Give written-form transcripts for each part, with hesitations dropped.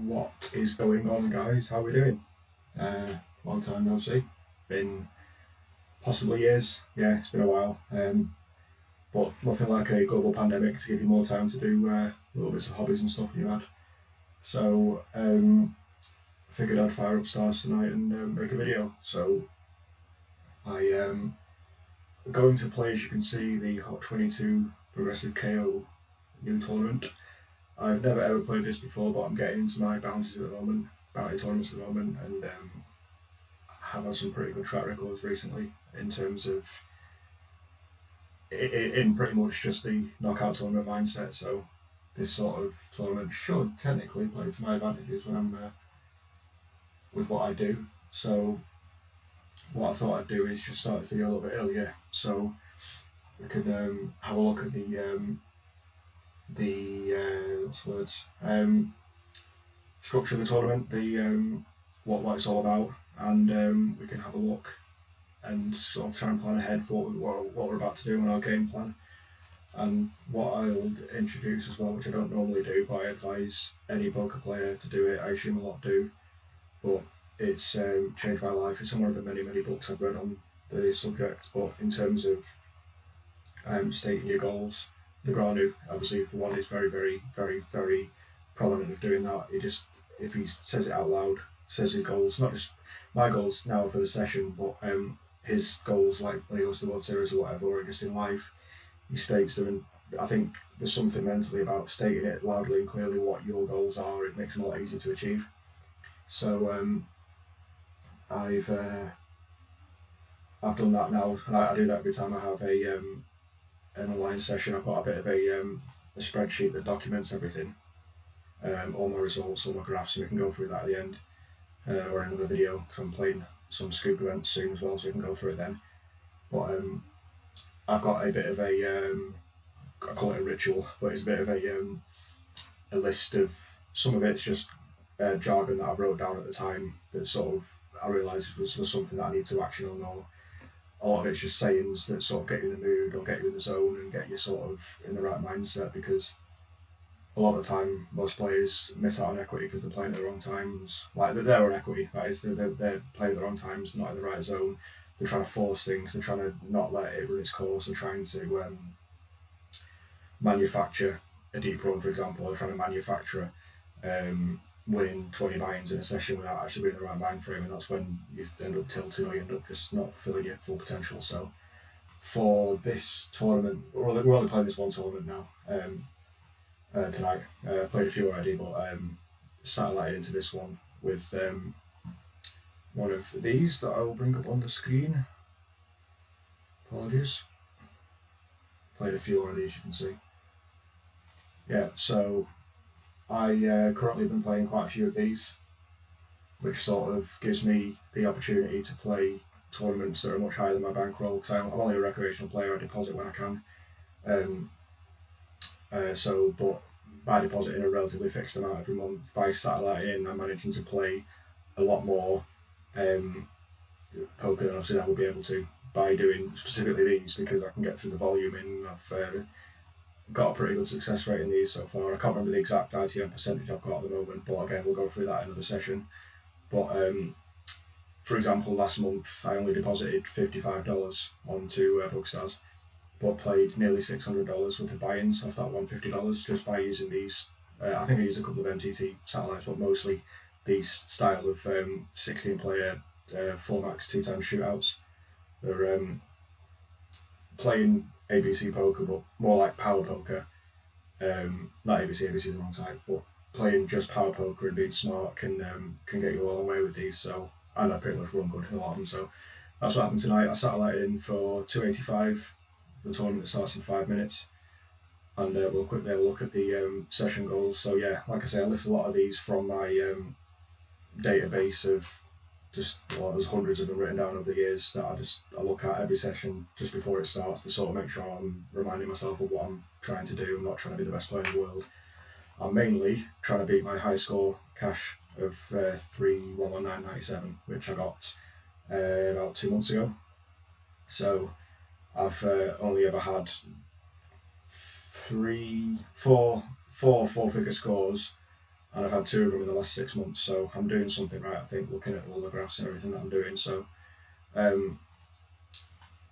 What is going on, guys? How are we doing? Long time no see. Been possibly years. Yeah, it's been a while. But nothing like a global pandemic to give you more time to do little bits of hobbies and stuff that you had. So figured I'd fire up stars tonight and make a video. So I am going to play, as you can see, the Hot 22 Progressive KO new tournament. I've never ever played this before, but I'm getting into my bounty tournaments at the moment, and have had some pretty good track records recently in terms of in pretty much just the knockout tournament mindset. So this sort of tournament should technically play to my advantages when I'm with what I do. So what I thought I'd do is just start the video a little bit earlier, so we could have a look at the structure of the tournament, the what it's all about, and we can have a look and sort of try and plan ahead for what we're about to do on our game plan. And what I'll introduce as well, which I don't normally do, but I advise any poker player to do it. I assume a lot do, but it's changed my life. It's one of the many books I've read on the subject. But in terms of stating your goals, Negreanu, obviously, for one, is very prominent of doing that. If he says it out loud, says his goals, not just my goals now for the session, but his goals, like when he goes to the World Series or whatever, or just in life, he states them. And I think there's something mentally about stating it loudly and clearly what your goals are. It makes them a lot easier to achieve. So I've done that now, and I do that every time I have an online session. I've got a bit of a spreadsheet that documents everything, all my results, all my graphs, and we can go through that at the end, or in another video, because I'm playing some scoop events soon as well, so we can go through it then. But I've got a bit of a, I call it a ritual, but it's a bit of a list of, some of it's just jargon that I wrote down at the time that sort of I realised was something that I need to action on, or a lot of it's just sayings that sort of get you in the mood or get you in the zone and get you sort of in the right mindset, because a lot of the time most players miss out on equity because they're playing at the wrong times. Like they're on equity, that is, they're playing at the wrong times, they're not in the right zone, they're trying to force things, they're trying to not let it run its course, they're trying to manufacture a deep run, for example, they're trying to manufacture winning 20 buy-ins in a session without actually being in the right mind frame, and that's when you end up tilting or you end up just not fulfilling your full potential. So for this tournament, we're only playing this one tournament now, tonight. Played a few already, but satellited into this one with one of these that I will bring up on the screen. Apologies. Played a few already, as you can see. Yeah, so I currently have been playing quite a few of these, which sort of gives me the opportunity to play tournaments that are much higher than my bankroll, because I'm only a recreational player. I deposit when I can. But by depositing a relatively fixed amount every month, by satelliting, I'm managing to play a lot more poker than obviously I would be able to by doing specifically these, because I can get through the volume in. I've got a pretty good success rate in these so far. I can't remember the exact ITM percentage I've got at the moment, but again, we'll go through that in another session. But for example, last month I only deposited $55 onto Bookstars, but played nearly $600 worth of buy-ins off that $150 just by using these. I think I used a couple of MTT satellites, but mostly these style of 16-player 4-max 2-time shootouts. They're playing ABC poker, but more like power poker. Not ABC is the wrong type, but playing just power poker and being smart can get you all the way with these. So, and I pretty much run good in a lot of them. So that's what happened tonight. I satellited in for 285. The tournament starts in 5 minutes, and we'll quickly have a look at the session goals. So yeah, like I say, I lift a lot of these from my database of just, well, there's hundreds of them written down over the years that I look at every session just before it starts to sort of make sure I'm reminding myself of what I'm trying to do. I'm not trying to be the best player in the world. I'm mainly trying to beat my high score cash of 3,119.97, which I got about 2 months ago. So I've only ever had four four-figure scores and I've had 2 of them in the last 6 months, so I'm doing something right, I think, looking at all the graphs and everything that I'm doing. So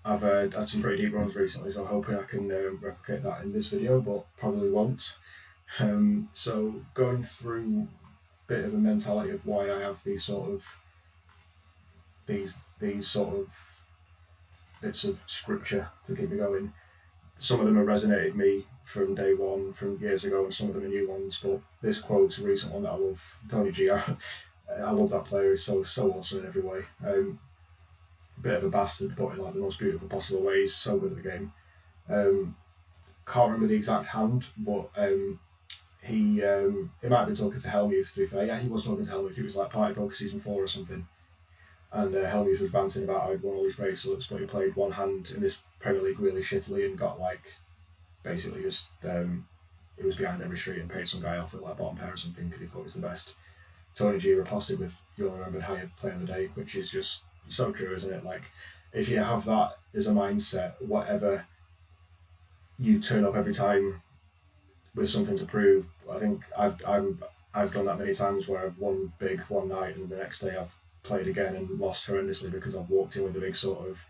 I've had some pretty deep runs recently, so I'm hoping I can replicate that in this video, but probably won't. So going through a bit of a mentality of why I have these sort of bits of scripture to keep me going. Some of them have resonated with me from day one, from years ago, and some of them are new ones. But this quote's a recent one that I love. Tony G, I love that player. He's so awesome in every way. Bit of a bastard, but in like the most beautiful possible ways. So good at the game. Can't remember the exact hand, but he might have been talking to Helmuth, to be fair. Yeah, he was talking to Helmuth. It was like Party Poker Season 4 or something. And Helmuth was ranting about how he'd won all these bracelets, but he played one hand in this Premier League really shittily and got like, basically just, he was behind every street and paid some guy off with like bottom pair or something because he thought he was the best. Tony G reposted with, "You'll remember how you play on the day," which is just so true, isn't it? Like, if you have that as a mindset, whatever you turn up every time with something to prove. I think I've done that many times where I've won big one night and the next day I've played again and lost horrendously because I've walked in with a big sort of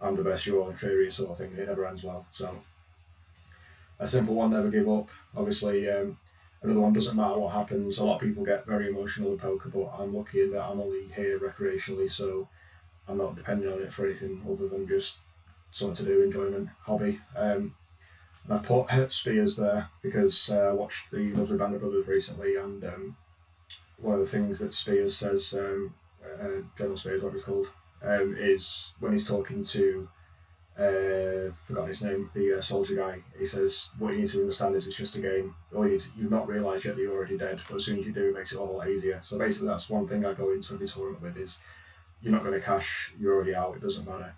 "I'm the best, you're all inferior" sort of thing, and it never ends well. So a simple one, never give up. Obviously, another one, doesn't matter what happens. A lot of people get very emotional in poker, but I'm lucky in that I'm only here recreationally, so I'm not depending on it for anything other than just something to do, enjoyment, hobby. And I put Spears there because I watched the lovely Band of Brothers recently, and one of the things that Spears says, General Spears, what he's called, is when he's talking to, forgotten his name, the soldier guy. He says, "What you need to understand is it's just a game. You've not realised yet that you're already dead, but as soon as you do, it makes it all a lot easier." So basically, that's one thing I go into every tournament with: is you're not going to cash, you're already out. It doesn't matter.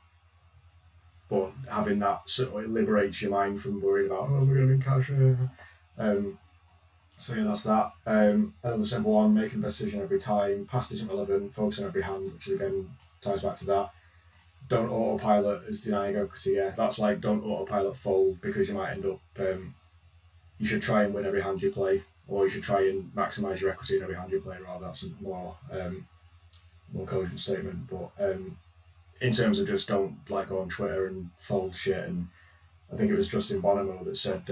But having that sort of, it liberates your mind from worrying about, "Oh, we're going to be cash." So yeah, that's that. Another simple one: making a decision every time. Past isn't relevant. Focus on every hand, which again ties back to that. Don't autopilot, as Denigo, because yeah, that's like, don't autopilot fold, because you might end up. You should try and win every hand you play, or you should try and maximise your equity in every hand you play. Rather, that's a more cogent statement. But in terms of just don't like go on Twitter and fold shit, and I think it was Justin Bonomo that said.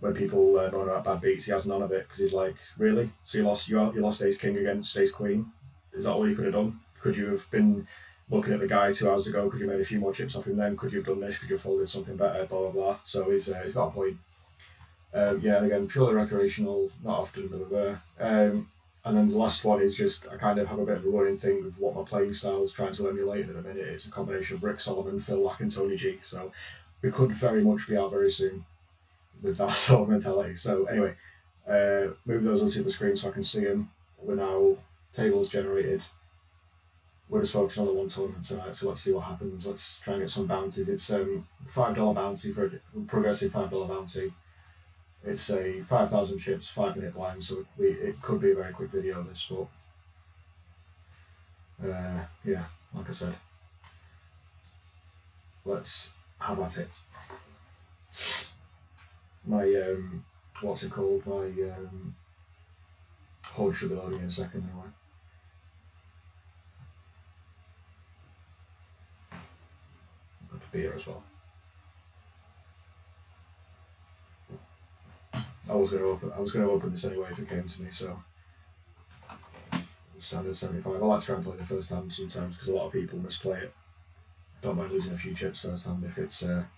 When people moan about bad beats, he has none of it, because he's like, really? So you lost ace king against ace queen? Is that all you could have done? Could you have been looking at the guy 2 hours ago? Could you have made a few more chips off him then? Could you have done this? Could you have folded something better? Blah blah blah. So he's got a point. Yeah, and again, purely recreational, not often, but and then the last one is just, I kind of have a bit of a running thing with what my playing style is trying to emulate at the minute. It's a combination of Rick Solomon, Phil Lack and Tony G. So we could very much be out very soon with that sort of mentality. So anyway, move those onto the screen so I can see them. We're now tables generated. We're just focusing on the one tournament tonight, so let's see what happens. Let's try and get some bounties. It's $5 bounty for a progressive $5 bounty. It's a 5,000 chips, 5-minute blind, so it could be a very quick video, this, but yeah, like I said, let's have at it. My what's it called? My HUD should be loading in a second anyway. Got a beer as well. I was going to open this anyway if it came to me, so standard 75. I like to try and play the first hand sometimes because a lot of people misplay it. Don't mind losing a few chips first hand if it's there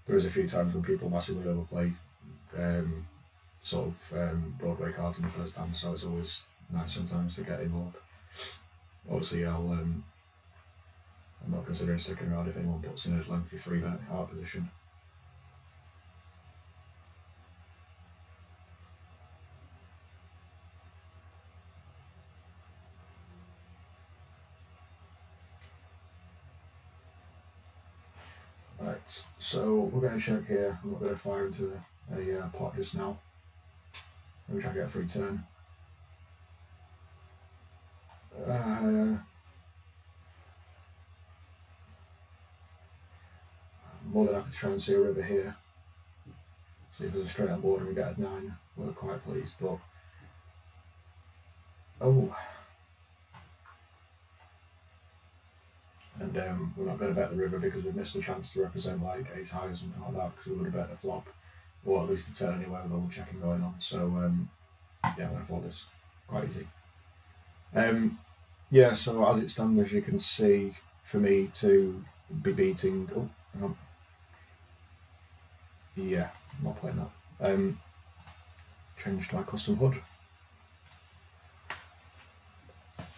is a few times when people massively overplay Broadway cards in the first hand, so it's always nice sometimes to get involved. Obviously, I'm not considering sticking around if anyone puts in a lengthy 3-bet out position. Right, so we're going to check here. I'm not going to fire into a pot just now. Maybe try to get a free turn. More than happy to try and see a river here. So if there's a straight on board and we get a 9, we're quite pleased. But and we're not going to bet the river because we've missed the chance to represent like ace high or something like that, because we would have bet the flop, or at least the turn anyway with all the checking going on. So yeah, I'm going to fold this quite easy. Yeah, so as it stands, as you can see, for me to be beating, hang on. Yeah, I'm not playing that. Change to my custom HUD.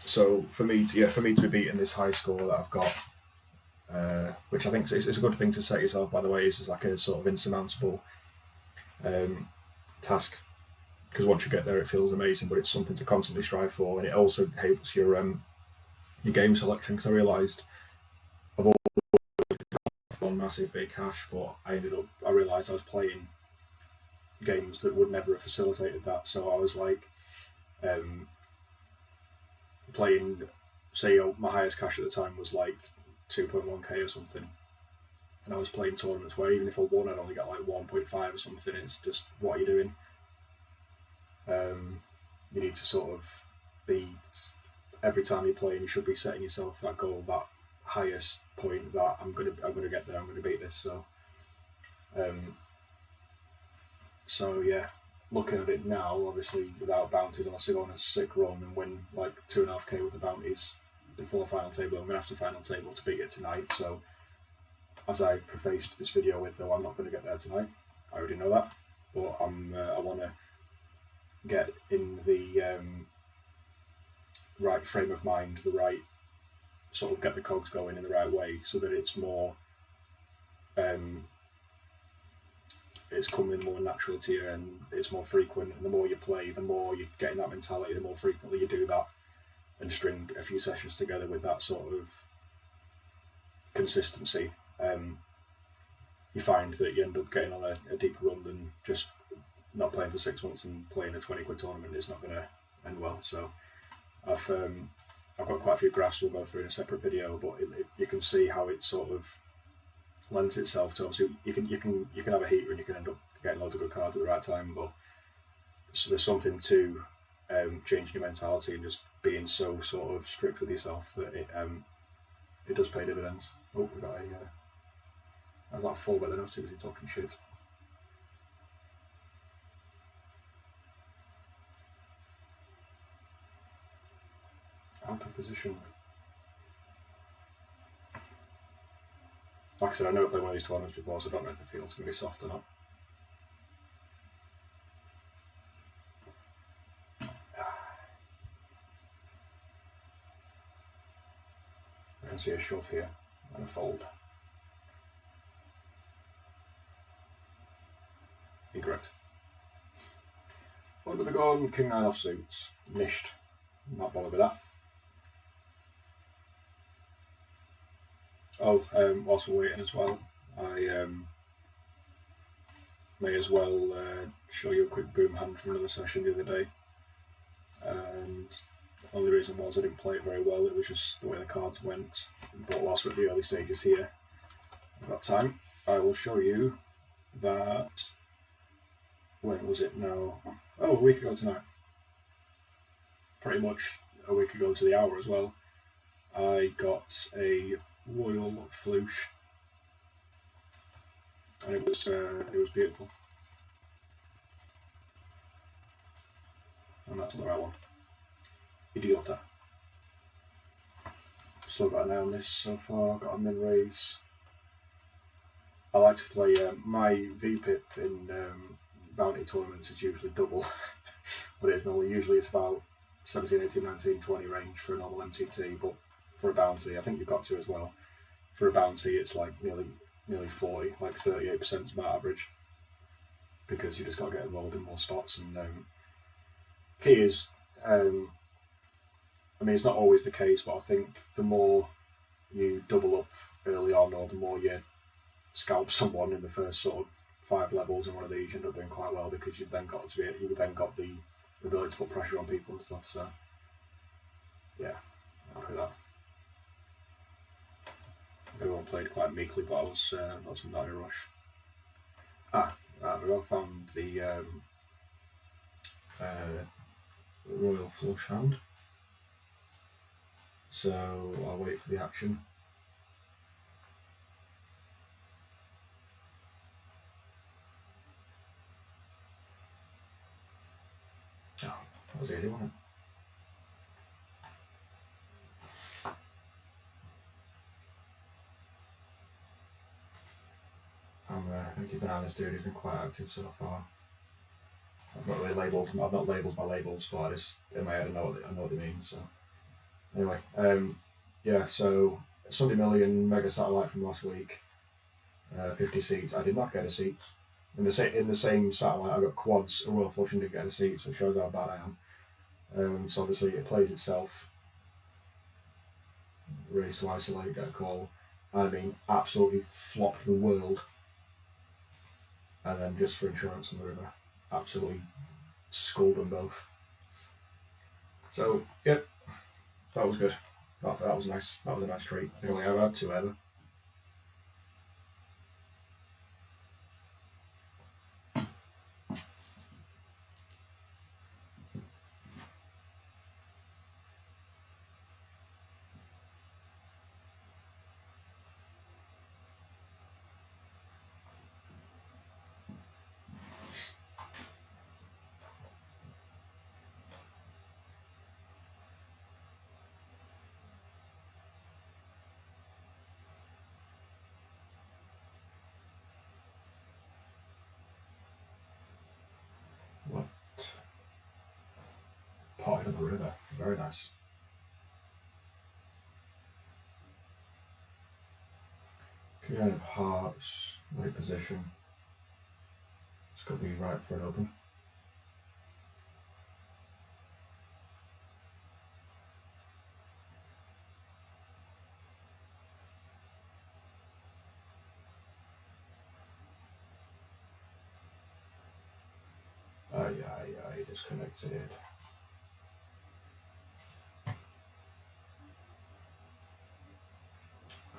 So for me to be beating this high score that I've got, which I think is a good thing to set yourself, by the way, is like a sort of insurmountable task, because once you get there it feels amazing, but it's something to constantly strive for, and it also helps your game selection, because I realised I've always won massive big cash, but I realised I was playing games that would never have facilitated that. So I was like playing, say my highest cash at the time was like 2.1k or something, and I was playing tournaments where even if I won I'd only get like 1.5 or something. It's just, what are you doing? You need to sort of be, every time you're playing you should be setting yourself that goal, that highest point that I'm gonna get there, I'm gonna beat this. So yeah, looking at it now, obviously without bounties, unless I go on a sick run and win like 2.5k with the bounties before final table, I'm gonna have to final table to beat it tonight. So as I prefaced this video with, though, I'm not going to get there tonight. I already know that, but I want to get in the right frame of mind, the right sort of get the cogs going in the right way, so that it's more it's coming more naturally to you and it's more frequent. And the more you play, the more you get in that mentality, the more frequently you do that and string a few sessions together with that sort of consistency, you find that you end up getting on a deeper run than just not playing for 6 months and playing a 20 quid tournament. Is not going to end well. So I've got quite a few graphs we'll go through in a separate video, but you can see how it sort of lends itself to, obviously you can have a heater and you can end up getting loads of good cards at the right time, but so there's something to changing your mentality and just being so sort of strict with yourself that it does pay dividends. Oh, we got I got a full, but they're not too busy talking shit. Out of position. Like I said, I've never played one of these tournaments before, so I don't know if the field's going to be soft or not. I can see a shove here and a fold. Incorrect. What with the gun? King 9 off suits. Nished. Not bothered with that. Oh, whilst we're waiting as well, I may as well show you a quick boom hand from another session the other day. And the only reason was I didn't play it very well, it was just the way the cards went. But whilst we're at the early stages here, I've got time, I will show you that, when was it now? Oh, a week ago tonight. Pretty much a week ago to the hour as well. I got a royal floosh, and it was beautiful. And that's not the right one. Idiota. Still got an eye on this so far. Got a min raise. I like to play my VPIP in bounty tournaments is usually double, but it's normally it's about 17, 18, 19, 20 range for a normal MTT, but for a bounty, I think you've got to as well. For a bounty, it's like nearly 40, like 38% is my average, because you just got to get involved in more spots. And key is, I mean, it's not always the case, but I think the more you double up early on, or the more you scalp someone in the first sort of 5 levels in one of these, you end up doing quite well, because you've then got the ability to put pressure on people and stuff. So yeah, I'll do that. Everyone played quite meekly, but I was not in a rush. We've all found the royal flush hand. So I'll wait for the action. Oh, that was easy, wasn't it? I'm going to keep an eye on this dude. He's been quite active so far. I've not really labelled. I've not labelled my labels, but I just in my head I know what they mean. So anyway, yeah. So Sunday Million mega satellite from last week, 50 seats. I did not get a seat in the same satellite. I got quads. A royal flush and didn't get a seat, so it shows how bad I am. So obviously it plays itself. Race to isolate, get a call. I mean, absolutely flopped the world. And then just for insurance on the river, absolutely schooled them both. So, yep, that was good. That was nice. That was a nice treat. I only ever had two ever. What? Potted of the river. Very nice. King of Hearts, late position. This could be right for an open. Yeah, he disconnected.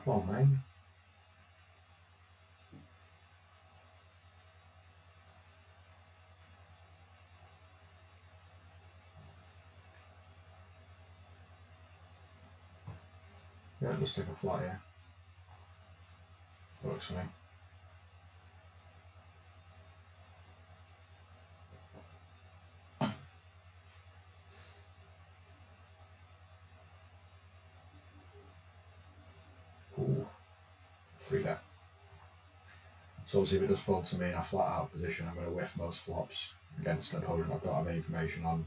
Come on, man. Yeah, let's take a flat here. Works for me. Ooh, 3 bet. So obviously if it does fall to me in a flat out position, I'm going to whiff most flops against an opponent I've got to have information on.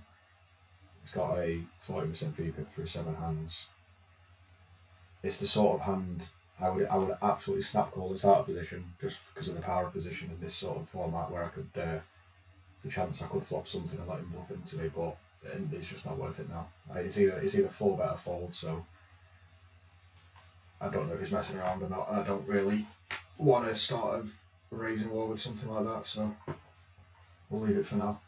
It's got a 40% VPIP through 7 hands. It's the sort of hand I would absolutely snap call this out of position just because of the power of position in this sort of format where I could, there's a chance I could flop something and let him bluff into me, but it's just not worth it now. It's either 4 bet or fold, so I don't know if he's messing around or not, and I don't really want to start a raising war with something like that, so we'll leave it for now.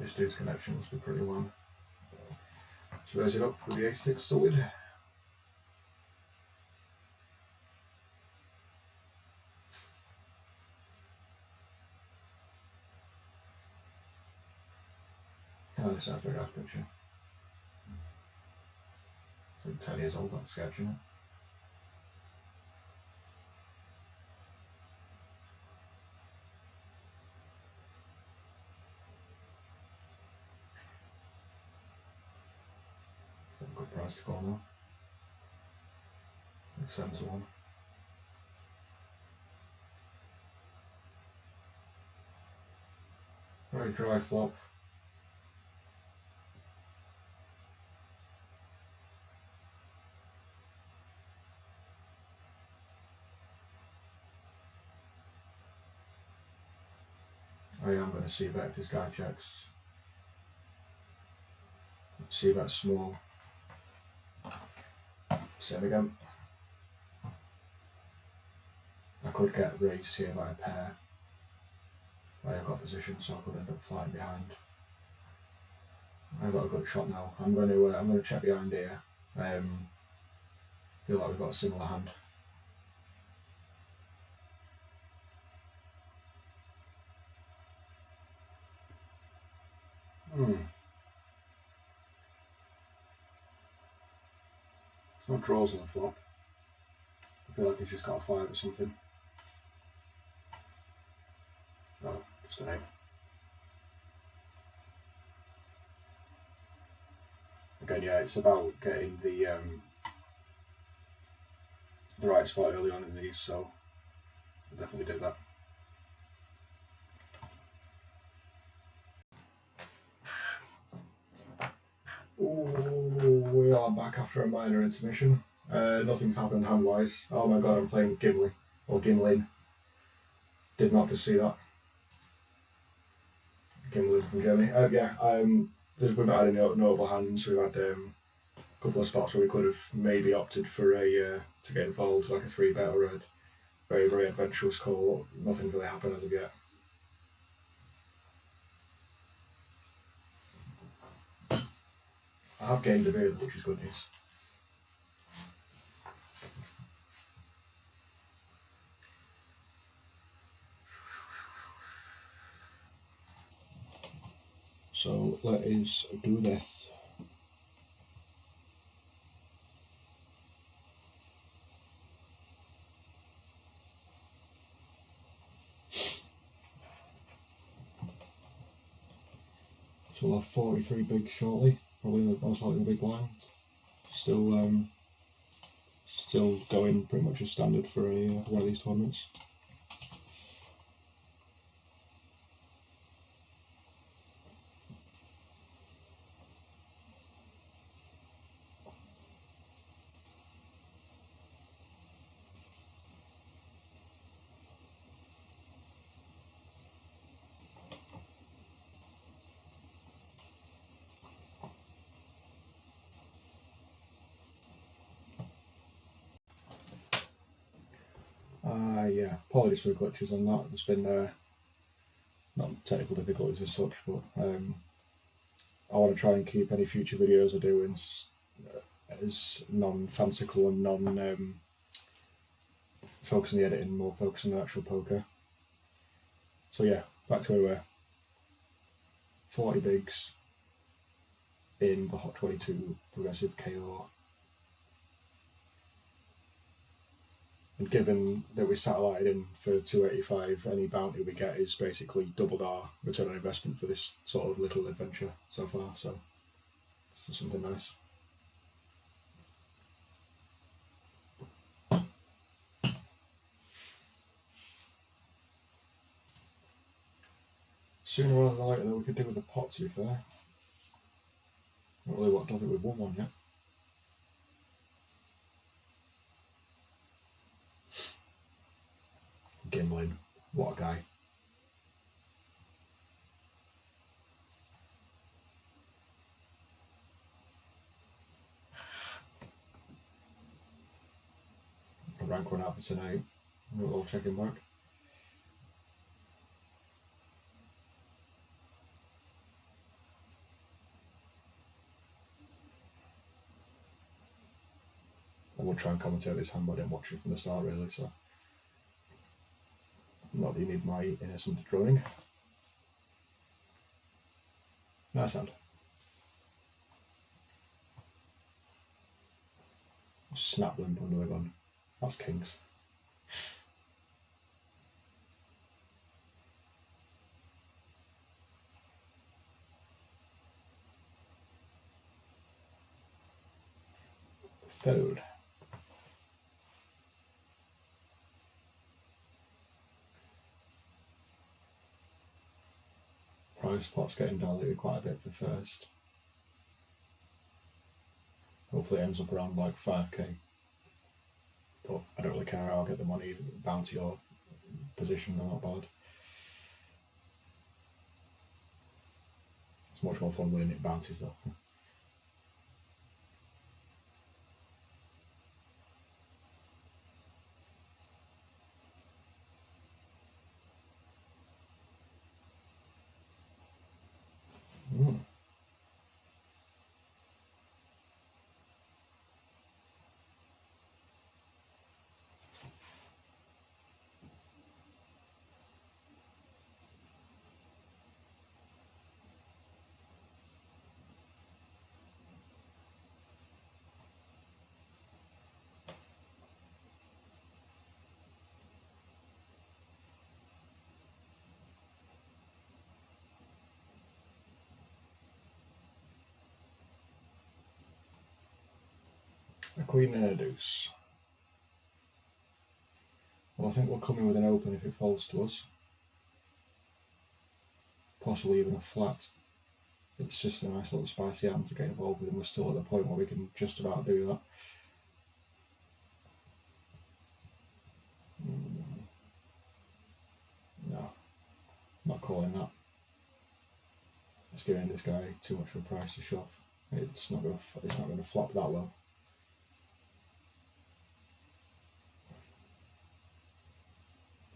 This dude's connection must be pretty long. Let's raise it up with the ace-6 sorted. Oh, this sounds like a picture. It's like 10 years old, that sketch, isn't it? Good price to call now. Like 7 to 1. Very dry flop. I am going to see bet if this guy checks. See bet small. Same again. I could get raised here by a pair. I have got position, so I could end up flying behind. I've got a good shot now. I'm going to check behind here. Feel like we've got a similar hand. There's no draws on the flop. I feel like he's just got a 5 or something. Oh, just an 8. Again, yeah, it's about getting the right spot early on in these, so I'll definitely do that. Ooh, we are back after a minor intermission. Nothing's happened hand-wise. Oh my god, I'm playing Gimli, or Gimlin. Did not just see that. Gimli from Germany. We've not had any notable hands. We've had a couple of spots where we could have maybe opted for a to get involved, like a 3-bet or a very, very adventurous call. Nothing really happened as of yet. I have gained a beard, which is good news. So let us do this. So we'll have 43 bigs shortly, probably most likely the big blind. Still going pretty much as standard for one of these tournaments. Yeah, apologies for the glitches on that. There's been not technical difficulties as such, but I want to try and keep any future videos I do as non-fanciful and focus on the editing, more focus on the actual poker. So yeah, back to where we were. 40 bigs in the Hot 22 Progressive KO. And given that we satellited in for 285, any bounty we get is basically doubled our return on investment for this sort of little adventure so far, so it's something nice. Sooner rather than later though, we could do with a pot, to be fair. Not really what, I don't think we've won one yet. Gimlin, what a guy. A rank one out for tonight. We'll check him back. I would try and commentate this hand, but I didn't watch it from the start really, so not that you need my innocent drawing. Nice hand. Snap limp under the gun. That's kings. Third. Price spot's getting diluted quite a bit for first. Hopefully it ends up around like 5k. But I don't really care, I'll get the money, bounty or position, they're not bad. It's much more fun winning it bounties though. A queen and a deuce. Well, I think we'll come in with an open if it falls to us. Possibly even a flat. It's just a nice little spicy hand to get involved with, and we're still at the point where we can just about do that. No, not calling that. It's giving this guy too much of a price to shove. It's not going to flop that well.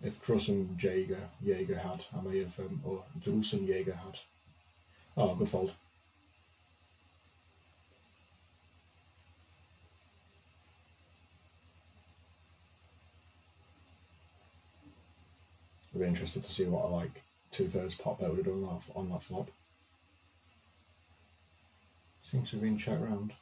If Drusen Jaeger had, I may have, or Drusen Jaeger had. Oh, good fold. I'd be interested to see what a like 2/3 pot bet would have done on that flop. Seems to have been checked round.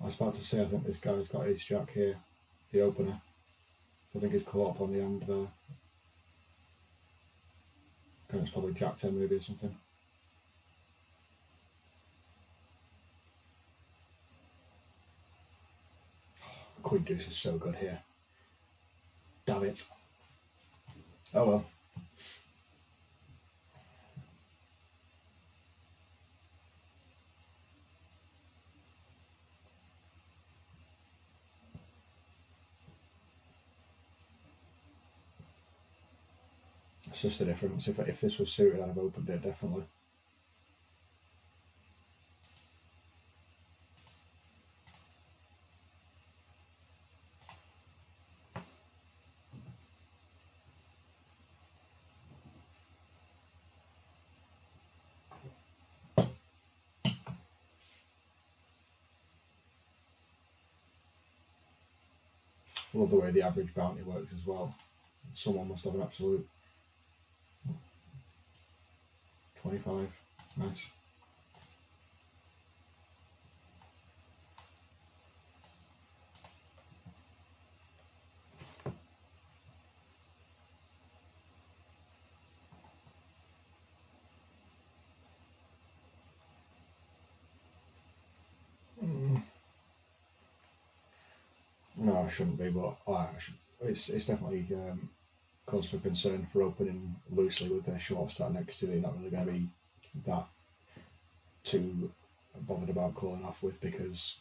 I was about to say, I think this guy's got ace jack here, the opener. I think he's caught up on the end there. I think it's probably jack 10 maybe or something. Queen deuce is so good here. Damn it. Oh well. It's just a difference. If this was suited, I'd have opened it definitely. I love the way the average bounty works as well. Someone must have an absolute 25. Nice. No, I shouldn't be, but it's definitely cause for concern for opening loosely with their short sat next to it. You're not really going to be that too bothered about calling off with, because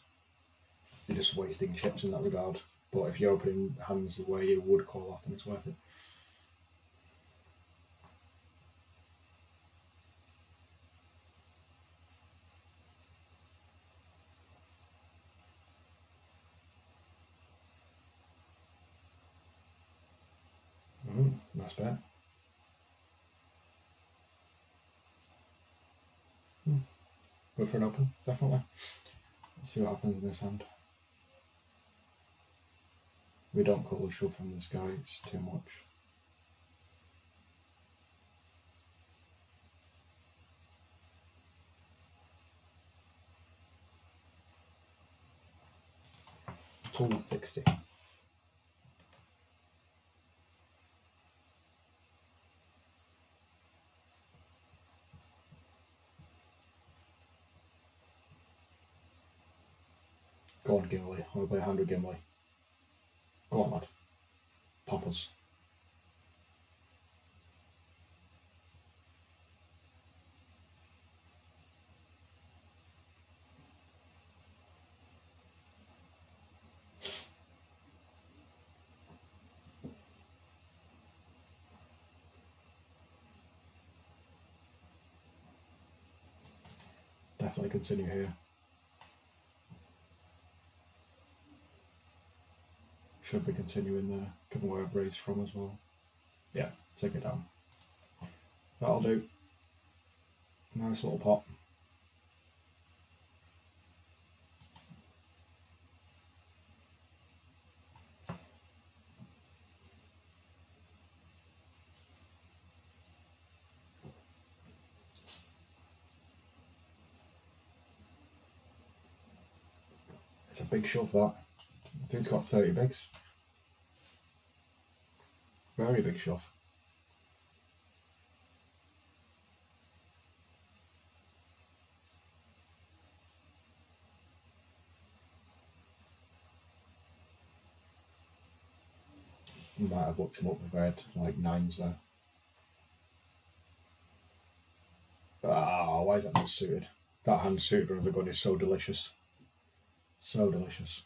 you're just wasting chips in that regard. But if you're opening hands the way you would call off, then it's worth it. Nice bet. Good for an open, definitely. Let's see what happens in this hand. We don't call a shove from this guy, it's too much. Tool 60. Go on, Gimli. I want to play a hand with Gimli. Go on, lad. Pop us. Definitely continue here. Should be continuing there, given where I've raised from as well. Yeah, take it down. That'll do. Nice little pot. It's a big shove, that. think it's got 30 bigs. Very big shove. Might have looked him up if I had like 9s there. Ah, why is that not suited? That hand suited under the gun is so delicious. So delicious.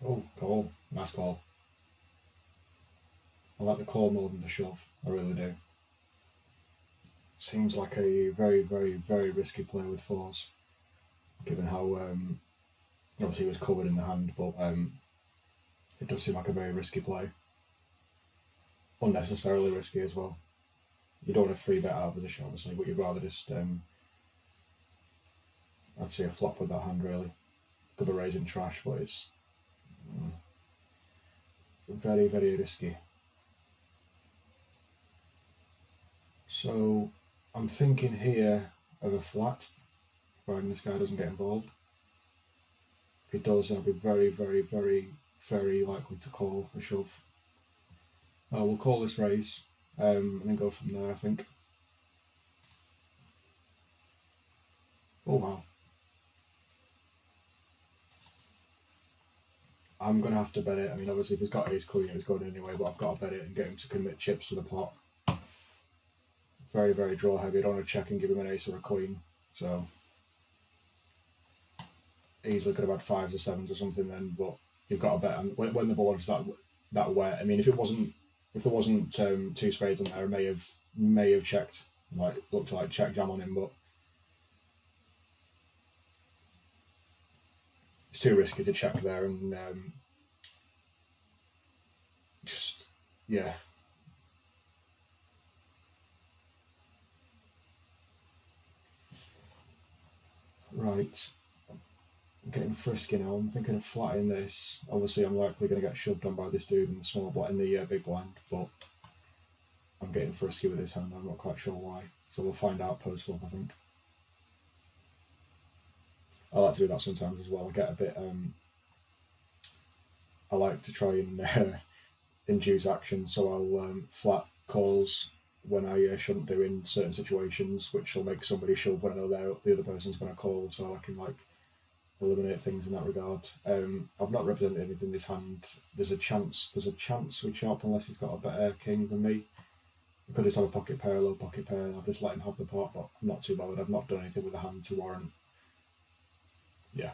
Oh, call. Nice call. I like the call more than the shove. I really do. Seems like a very, very, very risky play with 4s, given how obviously he was covered in the hand, but it does seem like a very risky play. Unnecessarily risky as well. You don't want to 3-bet out of position, obviously, but you'd rather just, I'd say a flop with that hand, really. Could be raising trash, but it's very, very risky. So I'm thinking here of a flat, providing this guy doesn't get involved. If he does, I'll be very, very, very, very likely to call a shove. We'll call this raise and then go from there, I think. Oh wow. I'm going to have to bet it. I mean, obviously if he's got ace queen, it's going anyway, but I've got to bet it and get him to commit chips to the pot. Very, very draw heavy. I don't want to check and give him an ace or a queen. So easily could have had 5s or 7s or something then, but you've got to bet. And when the board is that wet, I mean, if there wasn't 2 spades on there, I may have checked, like looked like check jam on him, but it's too risky to check there, and just yeah. Right, I'm getting frisky now. I'm thinking of flatting this. Obviously, I'm likely going to get shoved on by this dude in the small blind, in the big blind, but I'm getting frisky with this hand. I'm not quite sure why, so we'll find out post flop, I think. I like to do that sometimes as well. I get a bit. I like to try and induce action, so I'll flat calls when I shouldn't do in certain situations, which will make somebody shove when I know the other person's going to call, so I can like eliminate things in that regard. I've not represented anything this hand. There's a chance we chop unless he's got a better king than me. I could just have a pocket pair, a low pocket pair, and I'll just let him have the pot, but I'm not too bothered. I've not done anything with the hand to warrant. Yeah.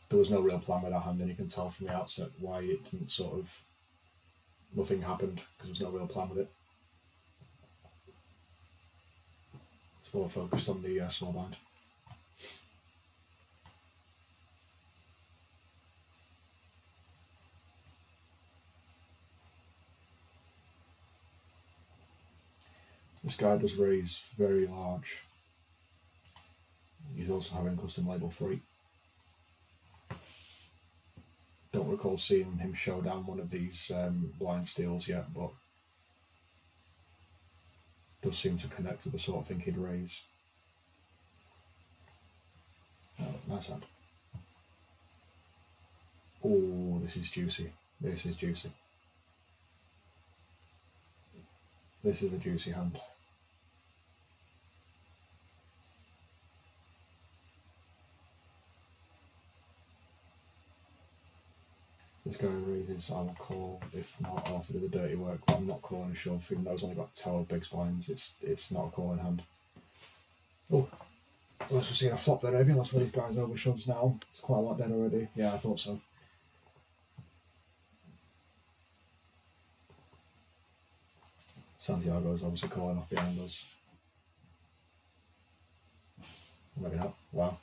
There was no real plan with that hand, and you can tell from the outset why it didn't nothing happened, because there's no real plan with it. It's more focused on the small blind. This guy does raise very large. He's also having custom label 3. Don't recall seeing him show down one of these blind steals yet, but does seem to connect with the sort of thing he'd raise. Oh, nice hand. Oh, this is juicy. This is juicy. This is a juicy hand. This guy raises, I will call. If not, I'll have to do the dirty work, but I'm not calling a shove, even though he's only got 12 big blinds. It's not a calling hand. Oh, Unless we're seeing a flop there, maybe. Unless one of these guys overshoves now. It's quite a lot dead already. Yeah, I thought so. Santiago's obviously calling off behind us. Maybe not. Wow.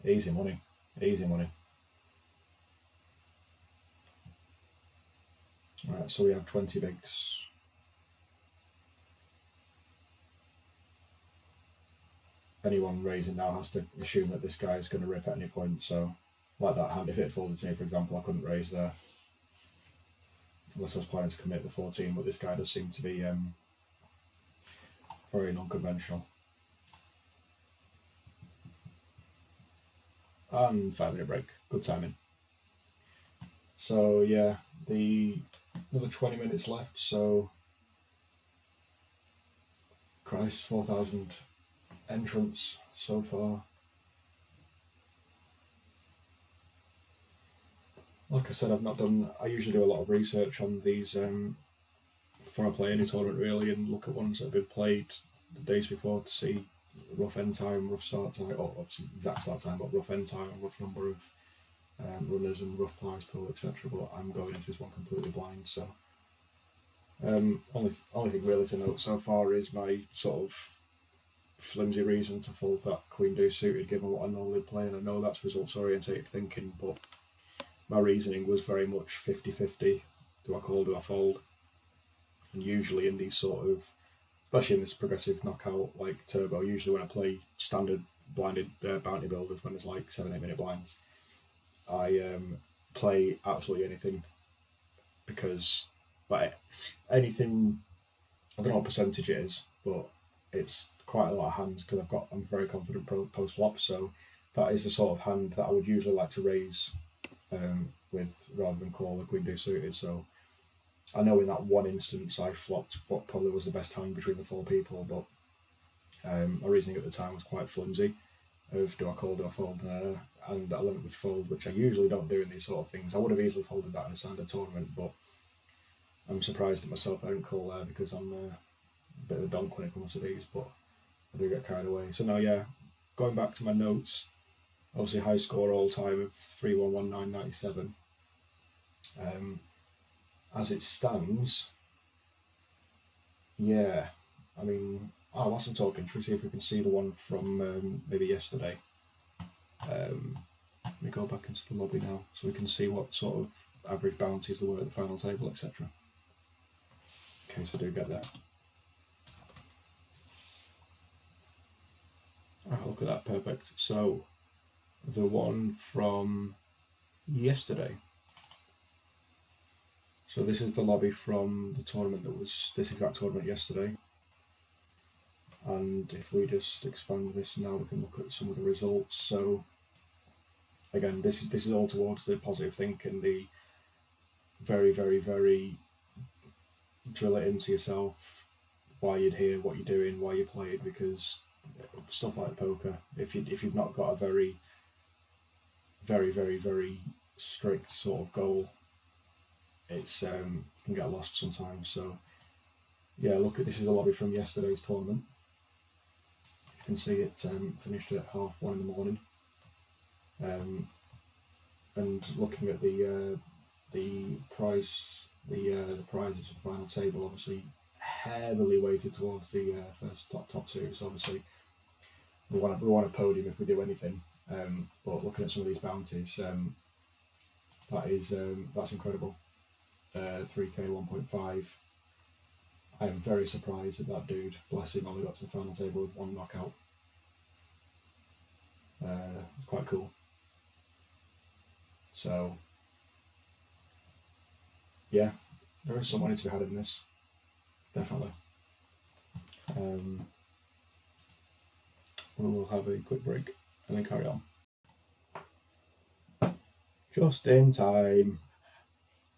Easy money. Easy money. Right, so we have 20 bigs. Anyone raising now has to assume that this guy is going to rip at any point. So, like that hand, if it folded to me, for example, I couldn't raise there. Unless I was planning to commit the 14, but this guy does seem to be very non-conventional. And 5-minute break. Good timing. So yeah, another 20 minutes left. So, Christ, 4,000 entrants so far. Like I said, I usually do a lot of research on these before I play any tournament really, and look at ones that have been played the days before to see rough end time, rough start time, or obviously exact start time, but rough end time, rough number of runners and rough prize pool, etc. But I'm going into this one completely blind, so only thing really to note so far is my sort of flimsy reason to fold that Queen Deuce suited, given what I normally play, and I know that's results orientated thinking, but my reasoning was very much 50-50. Do I call, do I fold? And usually in these sort of, especially in this progressive knockout like turbo, usually when I play standard blinded bounty builders, when there's like 7-8 minute blinds, I play absolutely anything, because like anything, I don't know what percentage it is, but it's quite a lot of hands, because I'm very confident post flop, so that is the sort of hand that I would usually like to raise with, rather than call the Queen Deuce suited. So I know in that one instance I flopped what probably was the best hand between the 4 people, but my reasoning at the time was quite flimsy of do I call, do I fold, and I went with fold, which I usually don't do in these sort of things. I would have easily folded that in a standard tournament, but I'm surprised at myself I didn't call there, because I'm a bit of a donk when it comes to these, but I do get carried away. So now, yeah, going back to my notes, obviously high score all time of 3,119.97. As it stands, yeah, I mean, whilst I'm talking, should we see if we can see the one from maybe yesterday? Let me go back into the lobby now, so we can see what sort of average bounties there were at the final table, etc. In case I do get that. Look at that, perfect. So, the one from yesterday. So this is the lobby from the tournament that was this exact tournament yesterday. And if we just expand this now, we can look at some of the results. So again, this is all towards the positive thinking, the very, very, very drill it into yourself, why you're here, what you're doing, why you play it, because stuff like poker, if you've not got a very, very, very, very strict sort of goal, it's you can get lost sometimes. So yeah, look at this is a lobby from yesterday's tournament. You can see it finished at 1:30 in the morning. And looking at the prize, the prizes for the final table, obviously heavily weighted towards the first top 2. So obviously we want a podium if we do anything. But looking at some of these bounties, that's incredible. 3K 1.5. I am very surprised that dude, bless him, only got to the final table with 1 knockout. It's quite cool. So yeah, there is some money to be had in this, definitely. We'll have a quick break and then carry on. Just in time.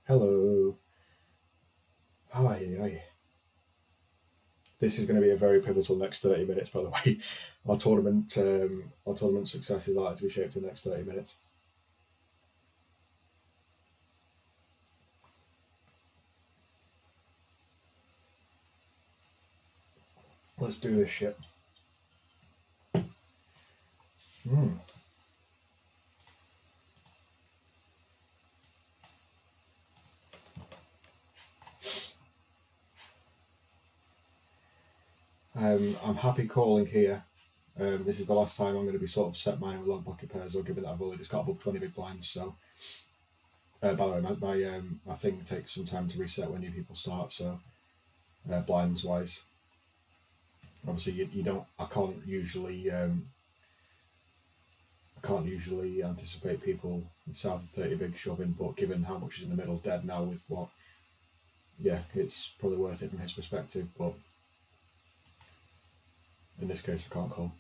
Hello. Hi. This is going to be a very pivotal next 30 minutes, by the way. Our tournament success is likely to be shaped in the next 30 minutes. Let's do this shit. I'm happy calling here. This is the last time I'm going to be sort of set mine with long pocket pairs, or given that I've only just got above 20 big blinds. So, by the way, my thing takes some time to reset when new people start. So, blinds wise, obviously you don't. I can't usually anticipate people south of 30 big shoving, but given how much is in the middle dead now with what, yeah, it's probably worth it from his perspective. But in this case, I can't call.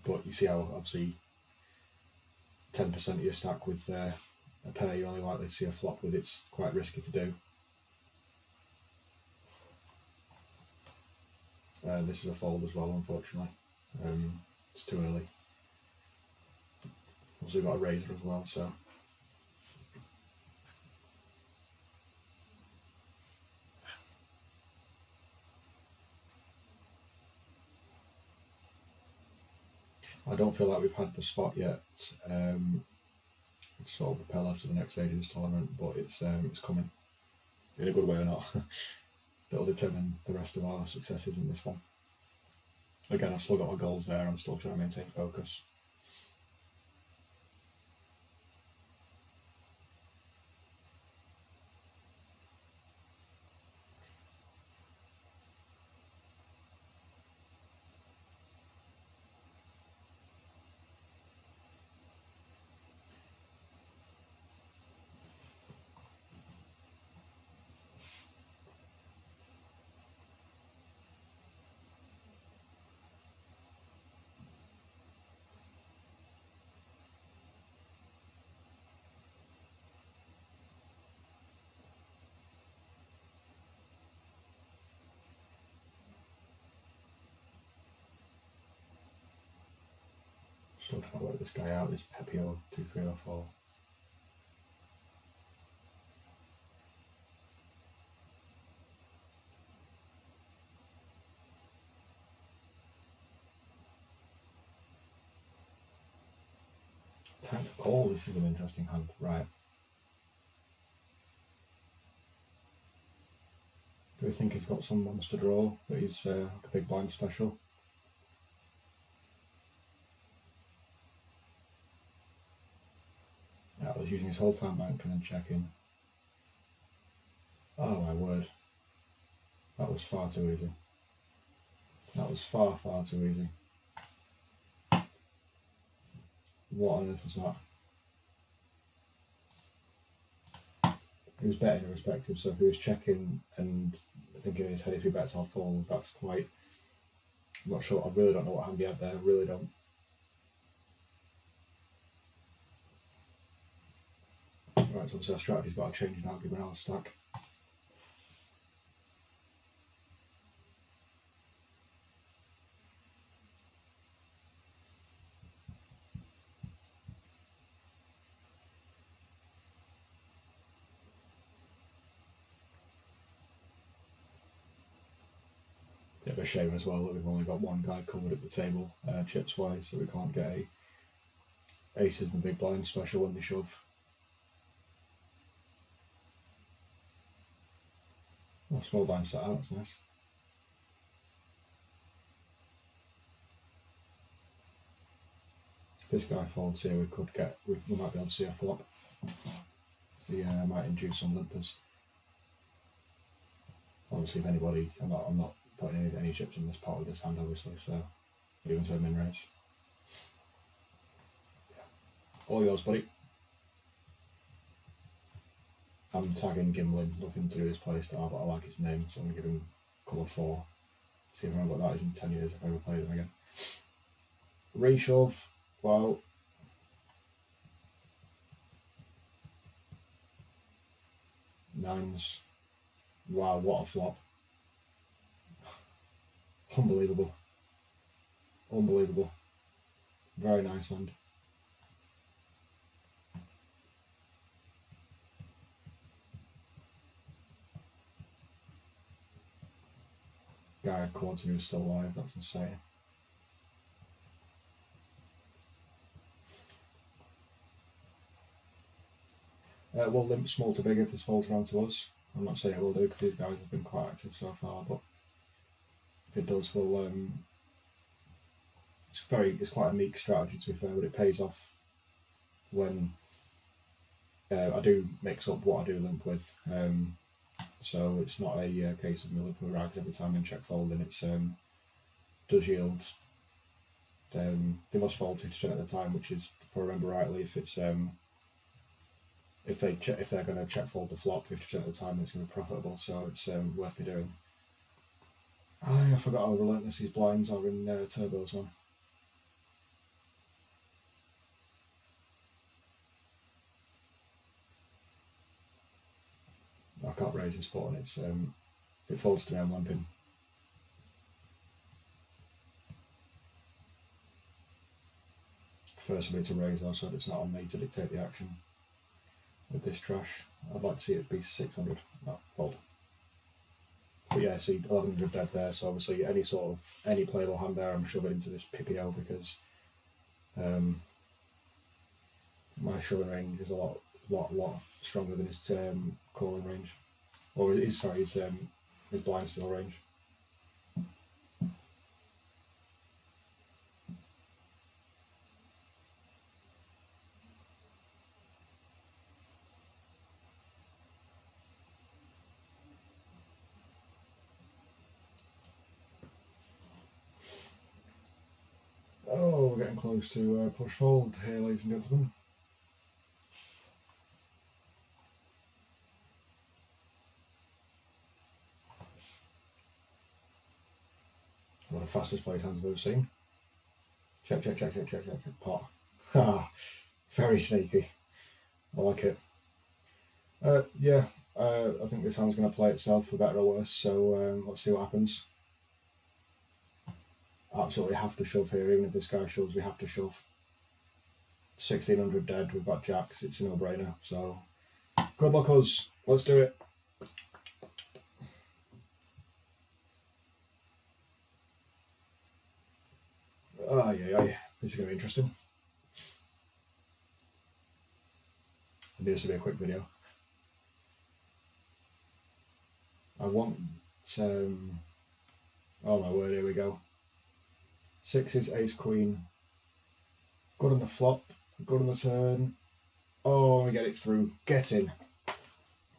But you see how obviously 10% of your stack with a pair you're only likely to see a flop with, it's quite risky to do. This is a fold as well, unfortunately. It's too early. Also got a razor as well, so. I don't feel like we've had the spot yet. Sort of propel us to the next stage of this tournament, but it's coming in a good way or not. That'll determine the rest of our successes in this one. Again, I've still got my goals there. I'm still trying to maintain focus. Still trying to work this guy out, this Pepio 2304. Time to call. This is an interesting hand, right? Do we think he's got some monster draw that he's like a big blind special? Yeah, I was using his whole time bank and then checking. Oh my word. That was far too easy. That was far too easy. What on earth was that? He was betting irrespective, so if he was checking and thinking in his head if he bets I'll fold, that's quite. I'm not sure, I really don't know what hand he had there, I really don't. Right, so obviously our strategy's got to change now given our stack. Bit of a shame as well that we've only got one guy covered at the table, chips wise, so we can't get aces and big blind special when they shove. Oh, small blind set out, that's nice. If this guy folds here, we might be able to see a flop. So yeah, I might induce some limpers. Obviously, if anybody, I'm not putting any chips in this part of this hand, obviously. So even to a min raise. Yeah. All yours, buddy. I'm tagging Gimlin, nothing to do with his playstyle, but I like his name, so I'm going to give him colour 4. See if I remember what that is in 10 years if I ever play them again. Reshove, wow. Nines. Wow, what a flop. Unbelievable. Unbelievable. Very nice hand. Guy quads who's still alive, that's insane. We'll limp small to big if this falls around to us. I'm not saying it will do because these guys have been quite active so far, but if it does, we'll. It's quite a meek strategy to be fair, but it pays off when I do mix up what I do limp with. So it's not a case of me limping with rags every time in check folding. It's does yield. They must fold 50% at the time, which is, if I remember rightly, if it's if they're going to check fold the flop 50% of the time, it's going to be profitable. So it's worth me doing. I forgot how relentless these blinds are in Turbo's one. I can't raise this spot, and it's it folds to me, I'm lamping. First for me to raise though, so it's not on me to dictate the action with this trash. I'd like to see it be 600, not fold. But yeah, see 1100 dead there, so obviously any playable hand there I'm shoving into this PPO because my shoving range is a lot stronger than his calling range. Or his blind still range. Oh, we're getting close to push fold here, ladies and gentlemen. One of the fastest played hands I've ever seen. Check, pot. Very sneaky. I like it. Yeah, I think this hand's going to play itself for better or worse, so let's see what happens. Absolutely have to shove here, even if this guy shoves, we have to shove. 1600 dead, we've got jacks, it's a no-brainer, so good luck us, let's do it. Oh yeah, this is going to be interesting. Maybe this will be a quick video. I want, oh my word, here we go. Sixes, ace, queen. Good on the flop, good on the turn. Oh, we get it through. Get in.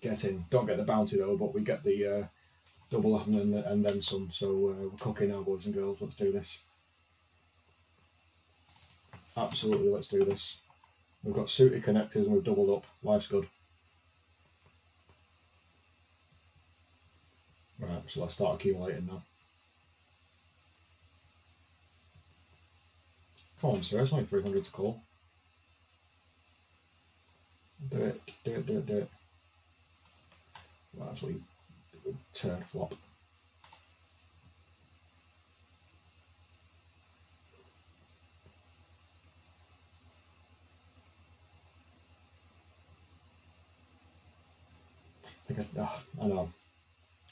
Don't get the bounty though, but we get the double and then some. So we're cooking now, boys and girls. Let's do this. Absolutely, let's do this. We've got suited connectors and we've doubled up. Life's good. Right, so let's start accumulating now. Come on, sir, it's only 300 to call. Do it. Well, actually, turn flop. I know.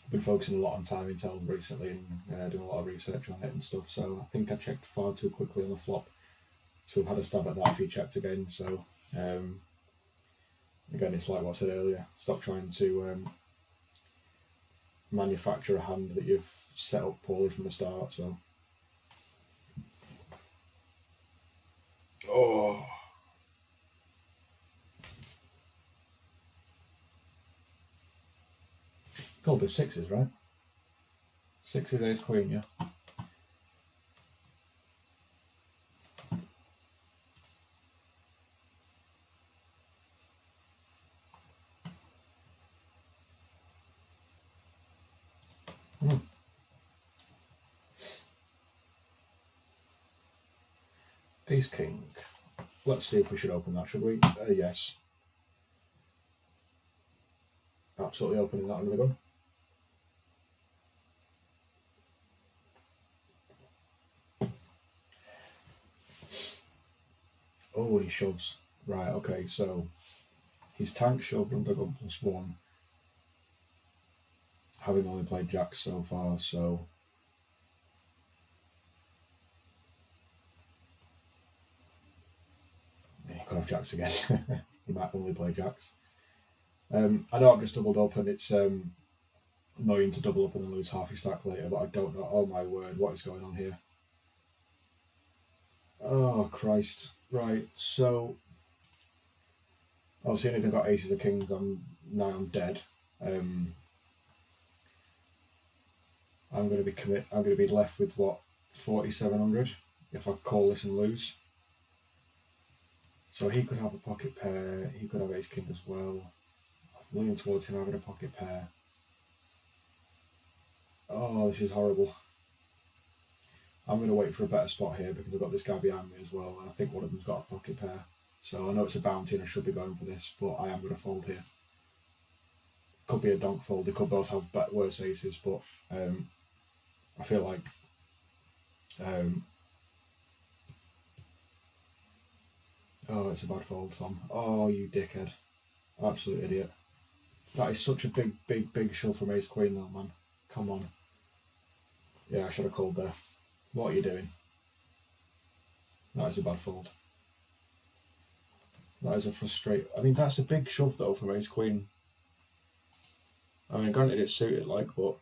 I've been focusing a lot on timing tells recently and doing a lot of research on it and stuff, so I think I checked far too quickly on the flop. So we've had a stab at that if you checked again, so again, it's like what I said earlier, stop trying to manufacture a hand that you've set up poorly from the start, so. Oh. Called the sixes, right? Sixes, ace, queen, yeah. Ace, king. Let's see if we should open that, should we? Yes. Absolutely opening that under the gun. Oh, he shoves. Right, okay, so his tank shoved under gun +1, having only played jacks so far, so he could have jacks again. He might only play jacks. I know I've just doubled up and it's annoying to double up and then lose half your stack later, but I don't know. Oh my word, what is going on here? Oh Christ! Right, so obviously anything got aces or kings, I'm dead. I'm going to be I'm going to be left with what, 4,700 if I call this and lose. So he could have a pocket pair. He could have ace king as well. I'm leaning towards him having a pocket pair. Oh, this is horrible. I'm going to wait for a better spot here because I've got this guy behind me as well, and I think one of them's got a pocket pair. So I know it's a bounty and I should be going for this, but I am going to fold here. Could be a donk fold. They could both have worse aces, but I feel like oh, it's a bad fold, Tom. Oh, you dickhead. Absolute idiot. That is such a big shove from ace queen, though, man. Come on. Yeah, I should have called there. What are you doing? That is a bad fold. That is a frustrate. I mean, that's a big shove, though, from ace queen. I mean, granted it's suited, like, but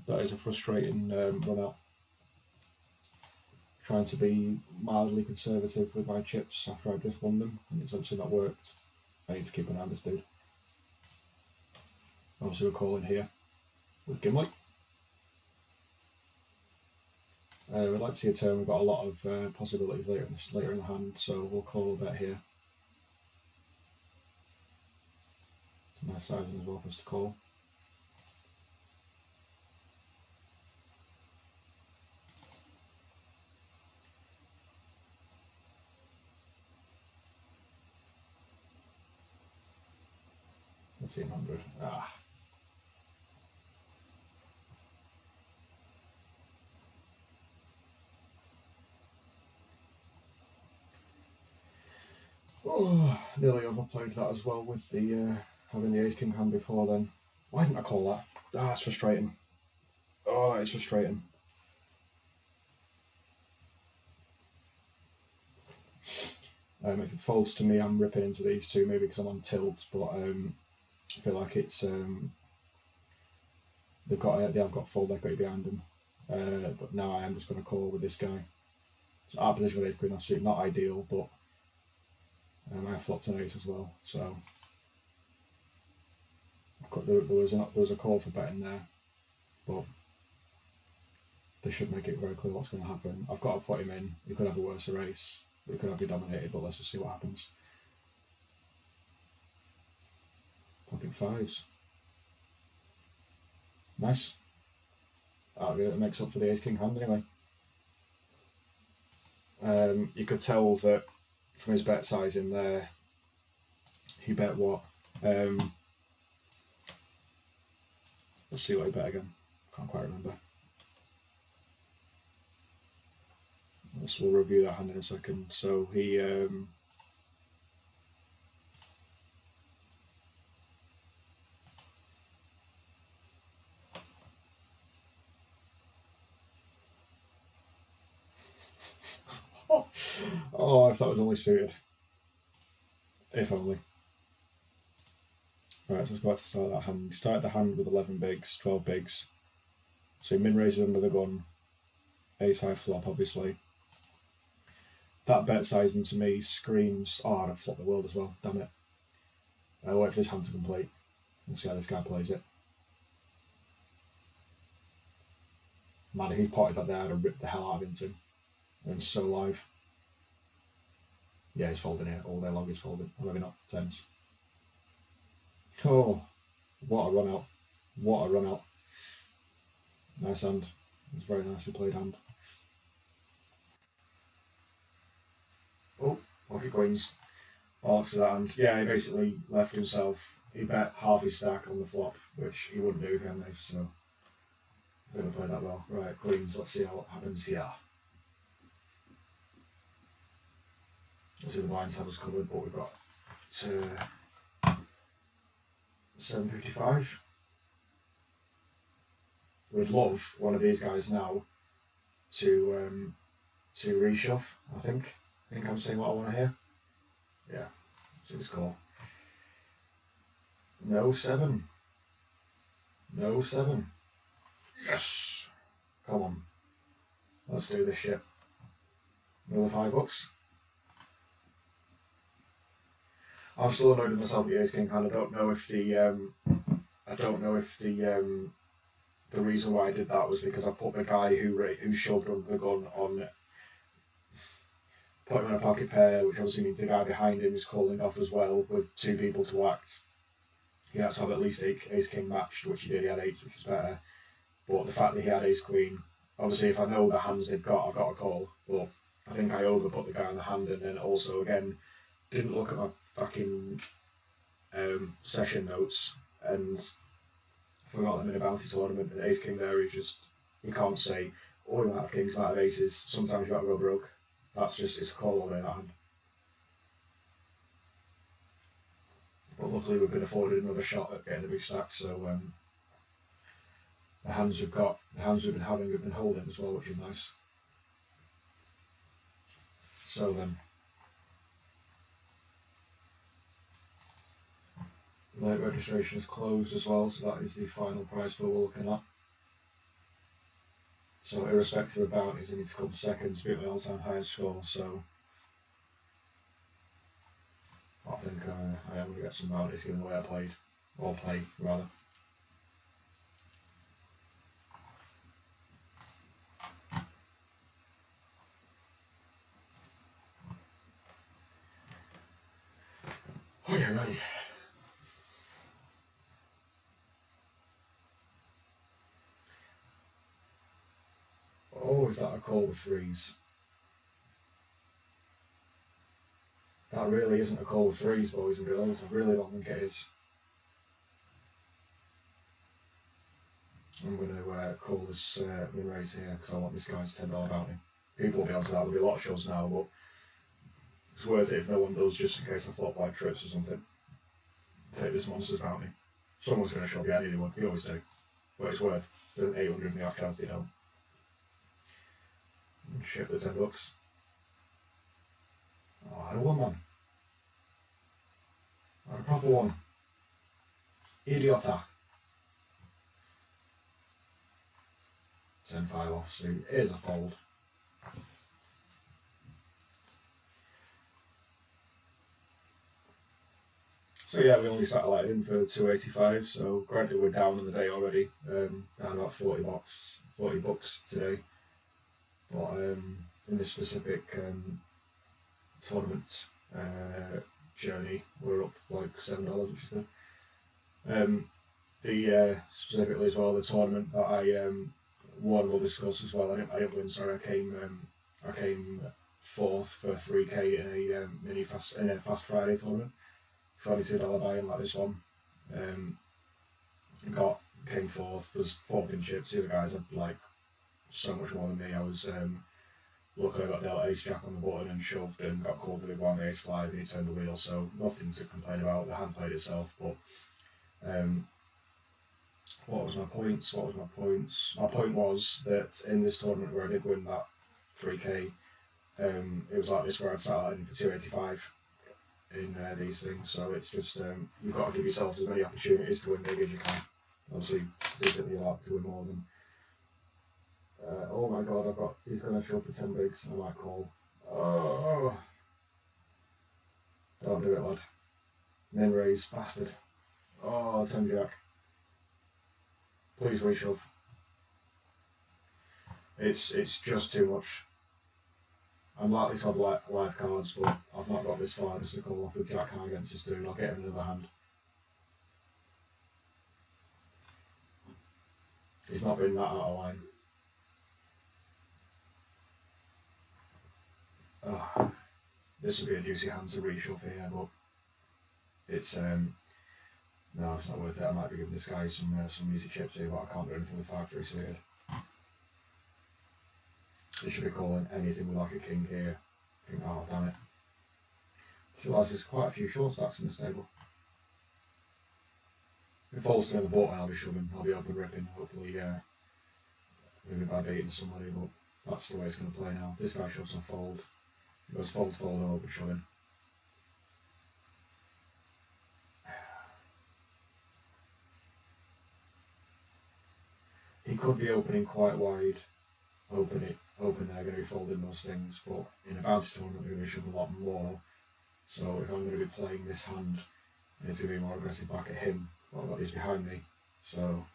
that is a frustrating run out. Trying to be mildly conservative with my chips after I've just won them, and it's obviously not worked. I need to keep an eye on this dude. Obviously we're calling here with Gimli. We'd like to see a turn. We've got a lot of possibilities later in the hand, so we'll call a bet here. It's a nice sizing as well for us to call. $1,500. Ah. Oh, nearly overplayed that as well with the having the ace king hand before then. Why didn't I call that? Ah, that's frustrating. Oh, that is frustrating. If it folds to me, I'm ripping into these two, maybe because I'm on tilt, but I feel like it's they have got full equity behind them. But now I am just going to call with this guy. So our position with ace queen offsuit, not ideal, but I flopped an ace as well, so there was a call for betting there, but they should make it very clear what's going to happen. I've got to put him in. He could have a worse race. He could have been dominated, but let's just see what happens. Pocket fives. Nice. That makes up for the ace king hand anyway. You could tell that from his bet size in there, he bet what? Let's see what he bet again. Can't quite remember. We'll review that hand in a second. So he oh, if that was only suited. If only. Right, so let's go back to start that hand. We started the hand with 11 bigs, 12 bigs. So min raises under the gun. Ace high flop, obviously. That bet sizing to me screams, oh, I'd have flopped the world as well, damn it. I'll wait for this hand to complete and see how this guy plays it. Man, if he potted that there, I'd have ripped the hell out of into him. And so live. Yeah, he's folding here. All day long he's folding. Or maybe not. Tens. Oh, what a run out. What a run out. Nice hand. It's very nicely played hand. Oh, pocket queens. Oh, to that hand. Yeah, he basically left himself. He bet half his stack on the flop, which he wouldn't do again, so I didn't play that well. Right, queens, let's see what happens here. Obviously the blinds have us covered, but we've got 755. We'd love one of these guys now to reshove, I think. I'm saying what I want to hear. Yeah, so it's cool. No 7. No 7. Yes! Come on. Let's do this shit. Another $5. I'm still annoyed with myself the ace king hand. I don't know if the reason why I did that was because I put the guy who shoved under the gun on, put him in a pocket pair, which obviously means the guy behind him is calling off as well with 2 people to act. He had to have at least ace king matched, which he did. He had 8, which is better. But the fact that he had ace queen, obviously if I know the hands they've got, I've got a call. But I think I overput the guy in the hand, and then also again didn't look at my fucking session notes and forgot them in a bounty tournament. And ace king there is just, you can't say, oh, you might have kings, you might have aces. Sometimes you might go broke. That's just, it's a call all day in that hand. But luckily we've been afforded another shot at getting a big stack, so the hands we've been having, we've been holding as well, which is nice. So then, late registration is closed as well, so that is the final prize pool we're looking at. So irrespective of bounties, I need to come second to beat my all-time highest score, so I think I am going to get some bounties given the way I played, or play rather. Oh yeah, right. Oh, is that a call with 3s? That really isn't a call with 3s, boys and girls. I really don't think it is. I'm going to call this win raise here because I want this guy's $10 bounty. People will be able to that. There'll be a lot of shows now, but it's worth it if no one does, just in case I flop like trips or something. Take this monster's bounty. Someone's going to shove you at anyone. You always do. But it's worth the 800 in the off chance you don't. And ship the $10. Oh, I had a 1-man. I had a proper one. Idiota. 10-5 off, so here's a fold. So yeah, we only satellited in for 285, so granted we're down on the day already, down about 40 bucks today. But in this specific tournament journey, we're up like $7, which is good. Specifically as well, the tournament that I won, we'll discuss as well. I didn't win. Sorry, I came 4th for 3K in a fast Friday tournament. $22 buy-in like this one. Came 4th. Was 4th in chips. The other guys had like so much more than me. I was luckily I got dealt ace jack on the button and shoved and got called with a blind ace 5 and he turned the wheel. So nothing to complain about. The hand played itself, but. What was my points? My point was that in this tournament where I did win that 3K, it was like this where I sat in for 285 in these things. So it's just you've got to give yourself as many opportunities to win big as you can. Obviously, statistically you like to win more than. Oh my god, he's going to show for 10 bigs. I might call. Oh, don't do it, lad. Min raise, bastard. Oh, 10 jack. Please reshove. It's just too much. I'm likely to have live cards, but I've not got this far just to call off with jack high against this dude. I'll get him another hand. He's not been that out of line. Oh, this would be a juicy hand to reshove here, but it's no, it's not worth it. I might be giving this guy some easy chips here, but I can't do anything with 5-3 suited. He should be calling anything with like a king here. Oh, damn it. I realise there's quite a few short stacks in this table. If it falls to me on the bottom, I'll be shoving. I'll be open ripping. Hopefully, maybe by beating somebody, but that's the way it's going to play now. If this guy shoves on fold, it goes fold, fold, and open shoving. he could be opening quite wide, open they're going to be folding those things, but in a bounty tournament they're going to shove a lot more. So if I'm going to be playing this hand, I need to be more aggressive back at him. Well, I've got these behind me, so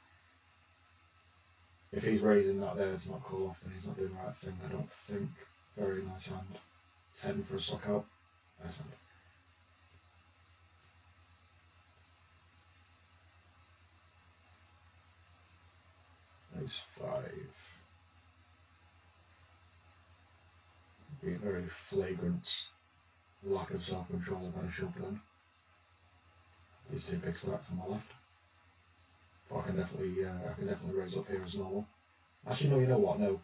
if he's raising that there to not call off, then he's not doing the right thing, I don't think. Very nice hand. It's heading for a suck out. Nice hand. Ace 5. Be a very flagrant lack of self-control if I shove then. These two big stacks on my left. But I can definitely raise up here as normal. Actually, no, you know what? No.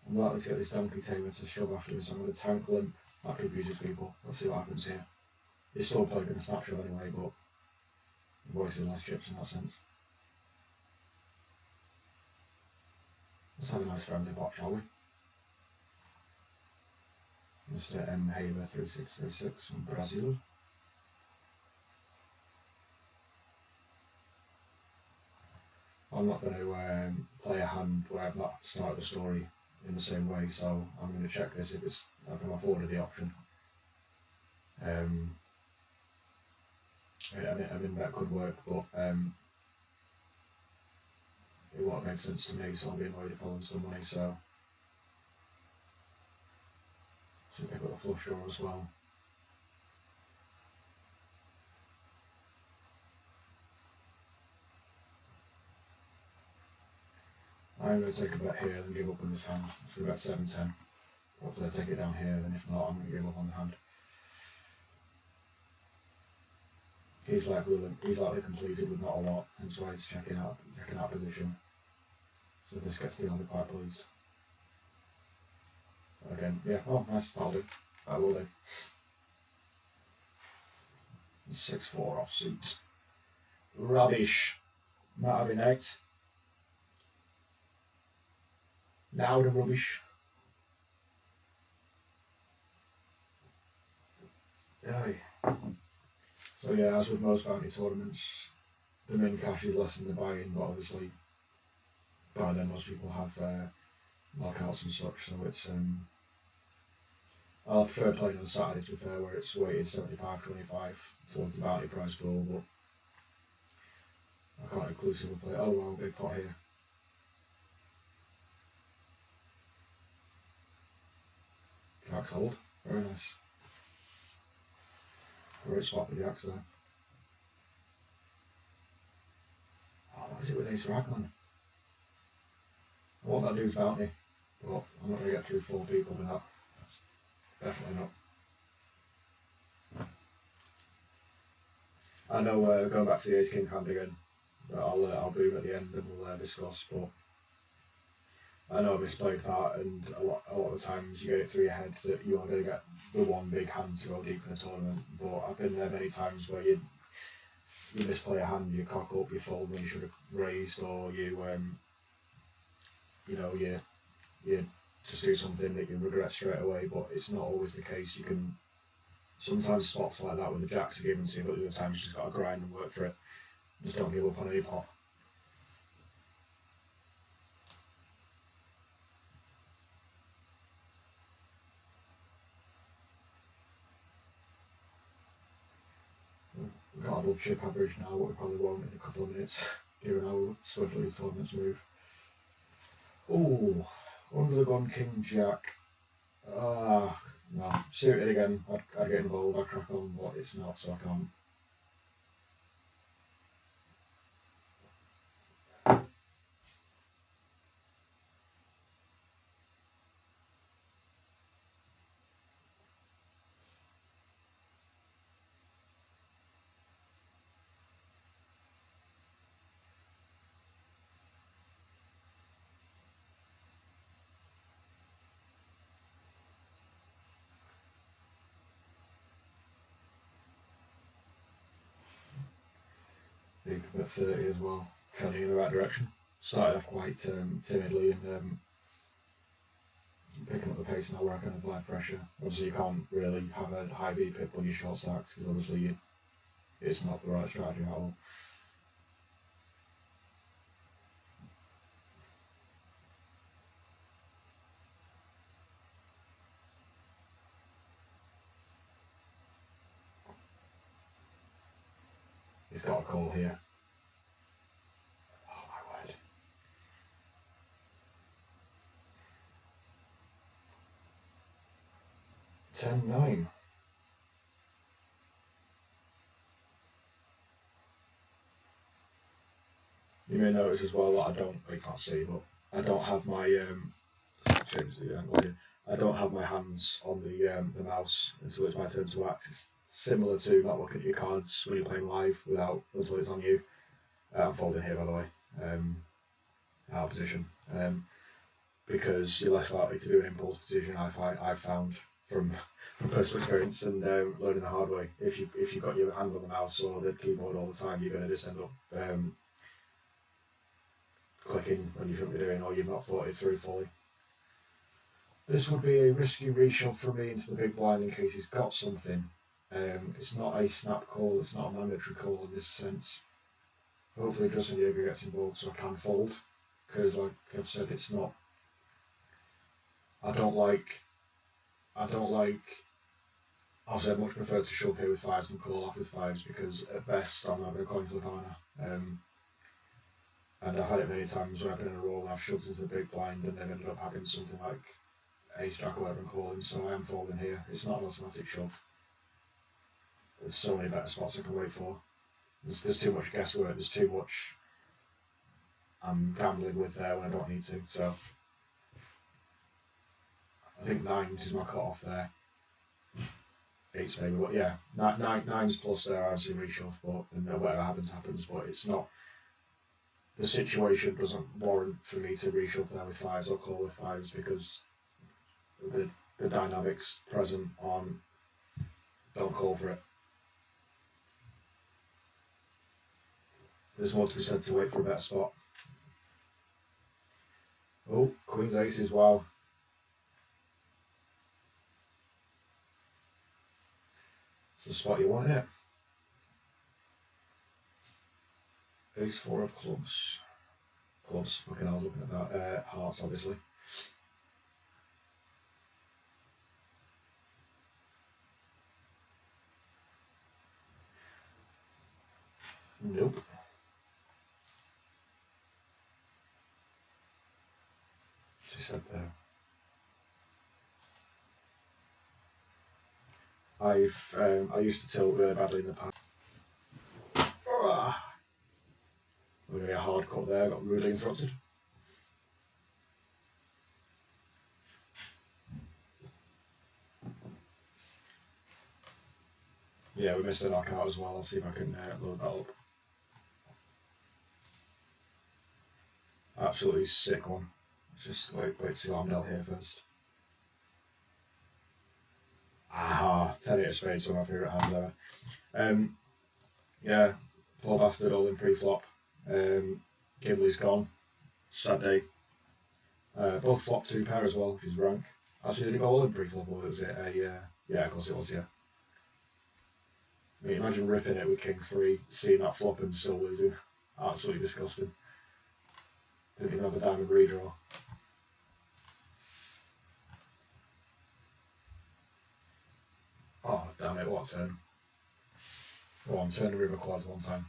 I'm likely to get this donkey tamer to shove afterwards, so I'm going to tank limp. That confuses people. Let's see what happens here. He's still probably going to snap shove anyway, but I'm wasting less chips in that sense. Let's have a nice friendly bot, shall we? Mr. M. Haber 3636 from Brazil. I'm not going to play a hand where I've not started the story in the same way, so I'm going to check this if I'm afforded the option. I mean that could work, but it won't make sense to me, so I'll be annoyed if I lose some money. So pick up the flush draw as well. I'm going to take a bet here and give up on this hand. It's going to bet 7-10. Hopefully I take it down here, and if not, I'm going to give up on the hand. He's likely completed with not a lot, hence why he's checking out position. So if this gets through, I'll be quite pleased. But again, yeah, oh nice, that'll do. That will do. 6-4 offsuit. Rubbish. Not having 8. Now the rubbish. Aye. So yeah, as with most bounty tournaments, the min cash is less than the buy-in, but obviously by then most people have knockouts and such, so it's I prefer playing on Saturday, to be fair, where it's weighted 75-25 towards the bounty prize pool, but I can't inclusively play. Oh wow, big pot here. Jacks hold, very nice. Great spot for the jacks there. Oh, what is it with Ace Ragman? I want that dude's bounty, but I'm not going to get through 4 people with that. Definitely not. I know going back to the Ace King hand again, but I'll boom at the end and we'll discuss, but I know I've misplayed that, and a lot of the times you get it through your head that you are going to get the one big hand to go deep in a tournament, but I've been there many times where you misplay a hand, you cock up, you fold when you should have raised, or you just do something that you regret straight away, but it's not always the case. You can sometimes spots like that with the jacks are given to you, but other times you just got to grind and work for it. Just don't give up on any pot. We've got a double chip average now, but we probably won't in a couple of minutes, given how swiftly these tournaments move. Oh, under the gun King Jack. No, suited again. I'd get involved, I'd crack on, but it's not, so I can't. I think about 30 as well, trending in the right direction. Started off quite timidly and picking up the pace now where I can apply pressure. Obviously you can't really have a high V pip on your short stacks because obviously it's not the right strategy at all. He's got a call here. Oh my word. 10-9. You may notice as well that you can't see, but I don't have my, change the angle here. I don't have my hands on the mouse until it's my turn to act. It's similar to not looking at your cards when you're playing live until it's on you. I'm folding here, by the way, out of position, because you're less likely to do an impulse decision. I've found from personal experience and learning the hard way. If you've got your hand on the mouse or the keyboard all the time, you're going to just end up clicking when you shouldn't be doing, or you've not thought it through fully. This would be a risky reshove from me into the big blind in case he's got something. It's not a snap call, it's not a mandatory call in this sense. Hopefully Justin Diego gets involved so I can fold, because like I've said, it's not. I don't like. Obviously, I'd much prefer to shove here with fives than call off with fives, because at best I'm having a coin flip partner. And I've had it many times where I've been in a row and I've shoved into the big blind and then ended up having something like ace jack or whatever and calling, so I am folding here. It's not an automatic shove. There's so many better spots I can wait for. There's too much guesswork, there's too much I'm gambling with there when I don't need to, so I think 9 is my cut off there. 8's maybe, but yeah, 9's plus there, obviously reshove, but and whatever happens, but it's not. The situation doesn't warrant for me to reshove there with fives or call with fives, because the dynamics present on don't call for it. There's more to be said to wait for a better spot. Oh, queen's aces, wow. It's the spot you want, it. Ace 4 of clubs. Clubs, okay, I was looking at that. Hearts, obviously. Nope. She said there. I used to tilt really badly in the past. We're going to get a hard cut there, got rudely interrupted. Yeah, we missed a knockout as well. I'll see if I can load that up. Absolutely sick one. Let's just wait to see what I'm here first. Aha, 10 8 of spades, one of my favourite hands ever. Yeah, poor bastard all in pre-flop. Gimli's gone. Sad day. Both flop 2 pair as well, which is rank. Actually, did it go all in pre-flop, or was it a... yeah, of course it was, yeah. I mean, imagine ripping it with king 3, seeing that flop and still losing. Absolutely disgusting. Didn't even have a diamond redraw. Oh, damn it, what a turn. Go on, turn the river quads one time.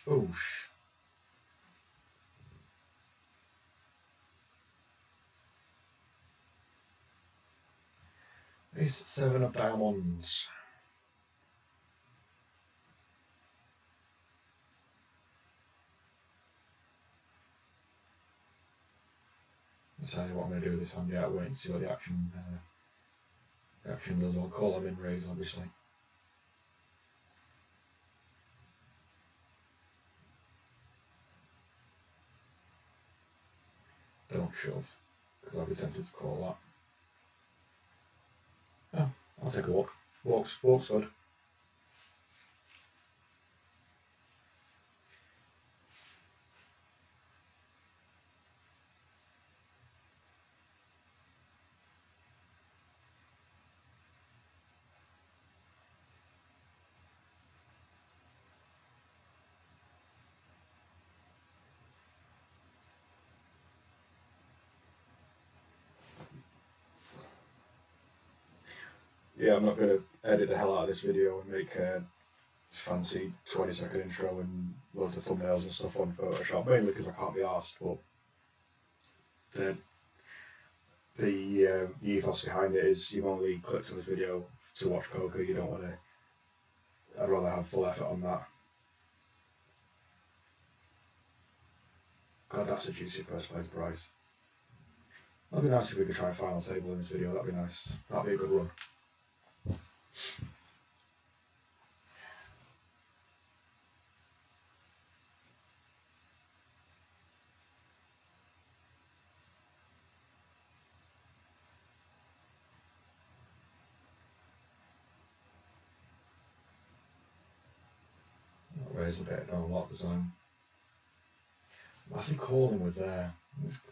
Oosh. Ace 7 of diamonds. I'll tell you what I'm going to do with this hand. Yeah, wait and see what the action does. I'll call him in raise, obviously. Don't shove, because I'll be tempted to call that. Oh, I'll take a walk. Walk's good. yeah, I'm not going to edit the hell out of this video and make a fancy 20-second intro and loads of thumbnails and stuff on Photoshop, mainly because I can't be arsed, but the ethos behind it is you've only clicked on this video to watch poker. You don't want to. I'd rather have full effort on that. God, that's a juicy first place prize. That'd be nice if we could try a final table in this video. That'd be nice. That'd be a good run. Raise a bit, no lock design. What's he calling with there?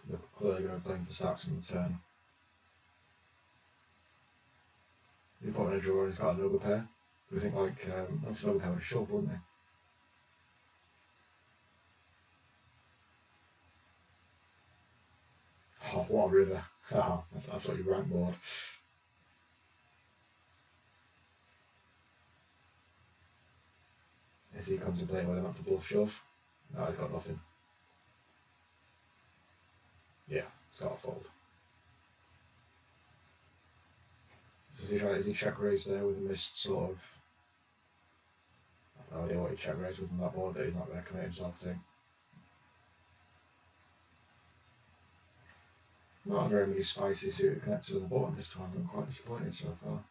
They're clearly going to be playing for stacks on the turn. He's put in a draw and he's got an overpair. Do we think like, that's an overpair with a shove, wouldn't he? Oh, what a river. That's absolutely rank board. Is he contemplating whether or not to bluff shove? No, he's got nothing. Yeah, he's got a fold. So is he check raise there with a missed sort of... I have no idea what he check raised with on that board that he's not going to commit himself to. Not very many spicy suited connectors on the bottom this time. I'm quite disappointed so far.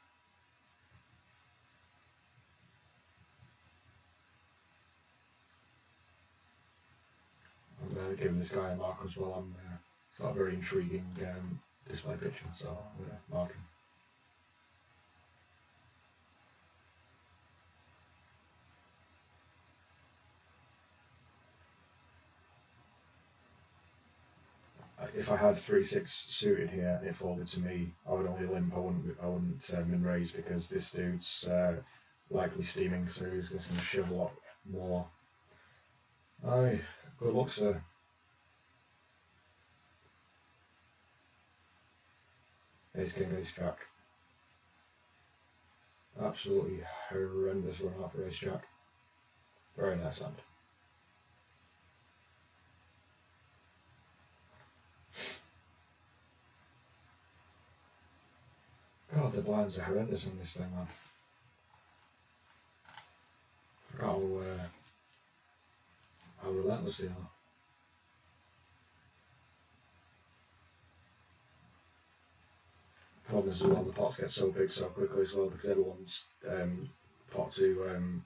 I'm giving this guy a mark as well. It's not a very intriguing display picture, so I'm going to mark him. If I had 3-6 suited here and it folded to me, I would only limp. I wouldn't min raise because this dude's likely steaming, so he's just going to shove a lot more. Aye, good luck, sir. Ace king, ace jack. Absolutely horrendous run out for ace jack. Very nice hand. God, the blinds are horrendous on this thing, man. I forgot how relentless they are. Problem is as well, the pots get so big so quickly as well because everyone's pot to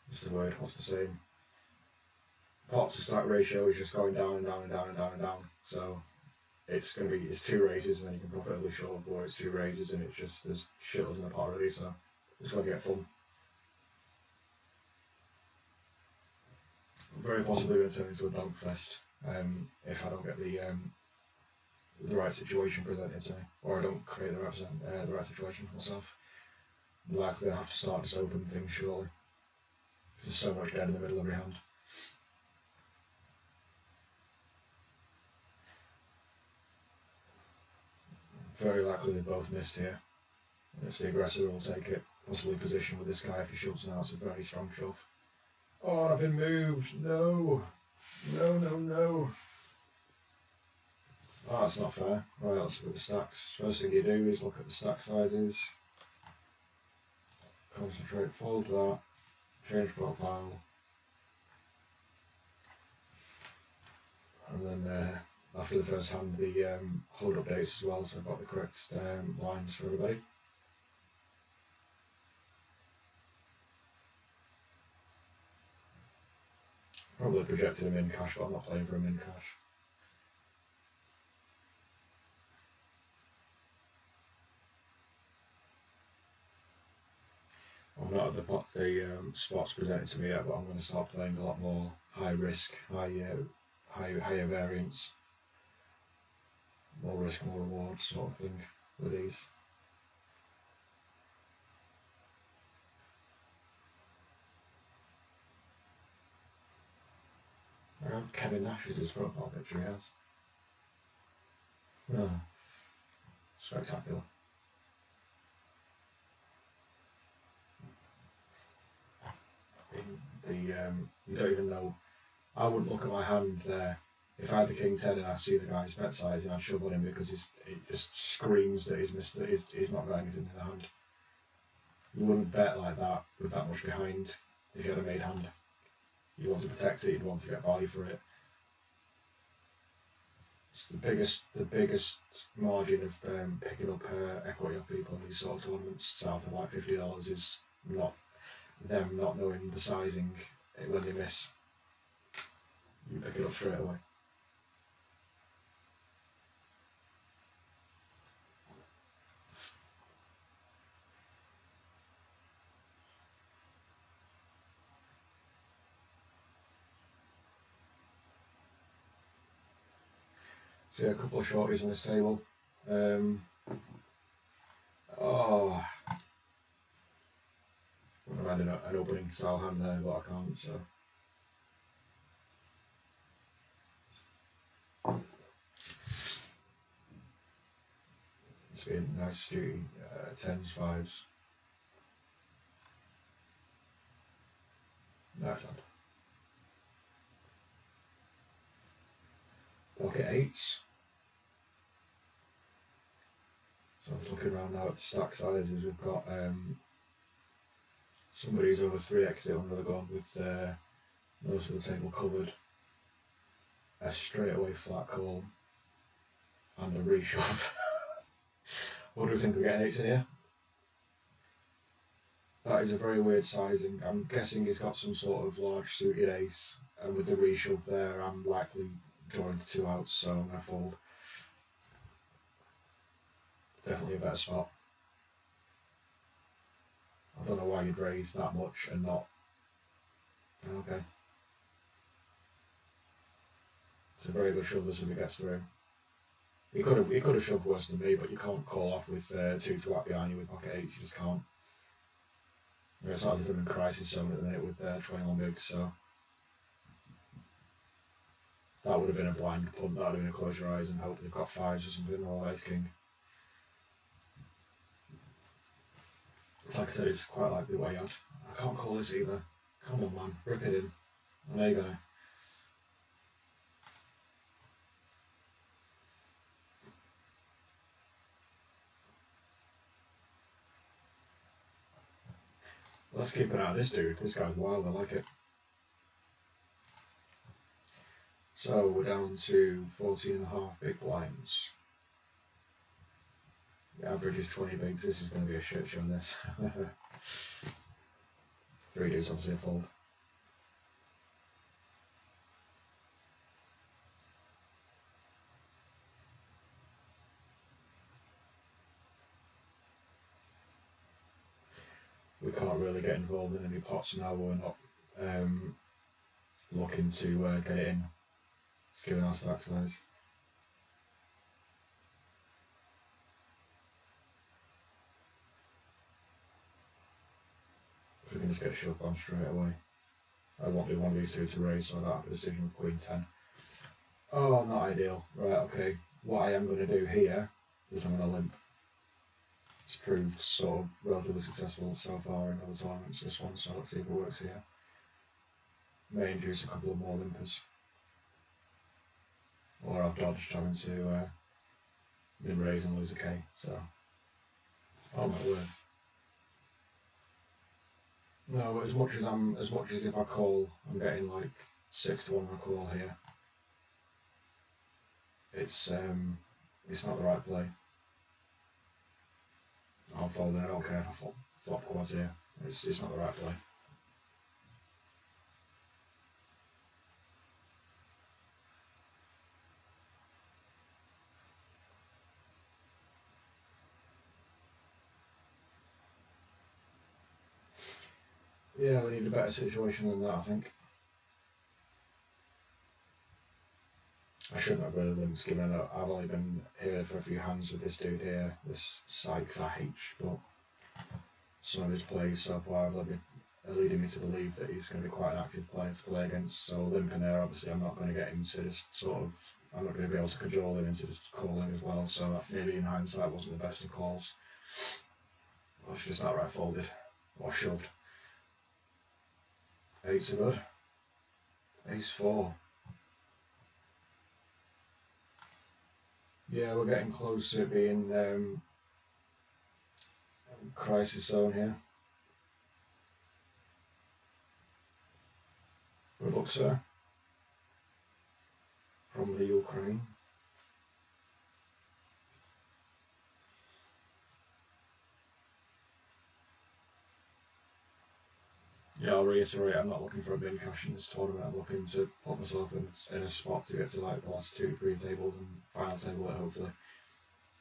what's the word? What's the saying? Pot to stack ratio is just going down and down and down and down and down. So it's going to be, it's 2 raises and then you can profitably shove, or it's 2 raises and it's just, there's shittles in the pot already, so it's going to get fun. Very possibly going to turn into a dog fest if I don't get the right situation presented to me, or I don't create the right situation for myself. I'm likely going to have to start this open thing shortly, because there's so much dead in the middle of every hand. Very likely they both missed here. It's the aggressor will take it, possibly position with this guy if he shoves now. It's a very strong shove. Oh, I've been moved. No. No, no, no. Oh, that's not fair. Right, let's look at the stacks. First thing you do is look at the stack sizes. Concentrate, fold that. Change profile. And then after the first hand, the hold updates as well, so I've got the correct lines for everybody. Probably projected him in cash, but I'm not playing for him in cash. I'm not at the spots presented to me yet, but I'm going to start playing a lot more high risk, higher variance, more risk, more reward sort of thing with these. Kevin Nash is his profile picture he has. Oh, spectacular. you don't even know. I wouldn't look at my hand there. If I had the king 10 and I see the guy's bet size, I'd shove on him because it just screams that he's not got anything in the hand. You wouldn't bet like that with that much behind if you had a made hand. You want to protect it, you'd want to get value for it. It's the biggest margin of picking up equity off people in these sort of tournaments south of like $50 is not them not knowing the sizing when they miss. You pick it up straight away. So yeah, a couple of shorties on this table. I would have had an opening style hand there, but I can't, so. It's been nice shooting, 10s, 5s. Nice hand. Pocket 8s. So I was looking around now at the stack sizes. We've got somebody who's over 3x it under the gun with most of the table covered, a straightaway flat call, and a reshove. What do we think we're getting 8s in here? That is a very weird sizing. I'm guessing he's got some sort of large suited ace, and with the reshove there, I'm likely drawing to 2 outs, so I'm going to fold. Definitely a better spot. I don't know why you'd raise that much and not. Okay. It's a very good shove if it gets through. He could have shoved worse than me, but you can't call off with 2 to out behind you with pocket 8s. You just can't. It's not as if I'm in crisis zone at the minute with 21 bigs, so that would have been a blind punt. That would have been a close your eyes and hope they've got 5s or something, or ace king. Like I said, it's quite like the way out. I can't call this either. Come on, man, rip it in. I know you're gonna. Let's keep an eye on this dude. This guy's wild, I like it. So we're down to 14.5 big blinds. The average is 20 bigs. This is going to be a shit show, this. 3 dudes obviously a fold. We can't really get involved in any pots now. We're not looking to get it in. It's giving our stack size. We can just get shoved on straight away. I want one of these two to raise, so I don't have a decision with Queen 10. Oh, not ideal. Right, okay. What I am going to do here is I'm going to limp. It's proved sort of relatively successful so far in other tournaments, this one, so let's see if it works here. May induce a couple of more limpers. Or I've dodged having to min raise and lose a K, so. Oh my word. No, as much as if I call, I'm getting like 6 to 1 on a call here. It's not the right play. I'll fold in, I don't care if I flop quads here. It's not the right play. Yeah, we need a better situation than that, I think. I shouldn't have really limped, given that I've only been here for a few hands with this dude here, this Sykes IH, but some of his plays so far have leading me to believe that he's going to be quite an active player to play against. So limping there, obviously I'm not going to get him to just I'm not going to be able to cajole him into just calling as well, so that maybe in hindsight wasn't the best of calls. I should just outright folded, or shoved. Eights are good. Ace 4. Yeah, we're getting close to it being crisis zone here. Good luck, sir. From the Ukraine. Yeah, I'll reiterate, I'm not looking for a big cash in this tournament. I'm looking to put myself in a spot to get to like the last 2-3 tables and final table it, hopefully.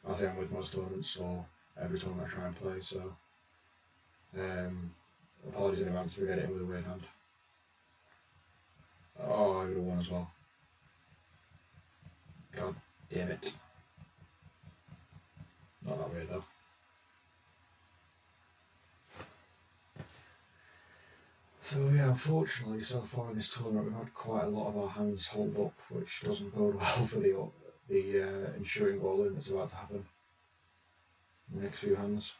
As I am with most tournaments, or every tournament I try and play, so apologies in advance if we get it in with a weird hand. Oh, I would have won as well. God damn it. Not that weird though. So yeah, unfortunately, so far in this tournament, we've had quite a lot of our hands hold up, which doesn't bode well for the ensuing bowling that's about to happen in the next few hands.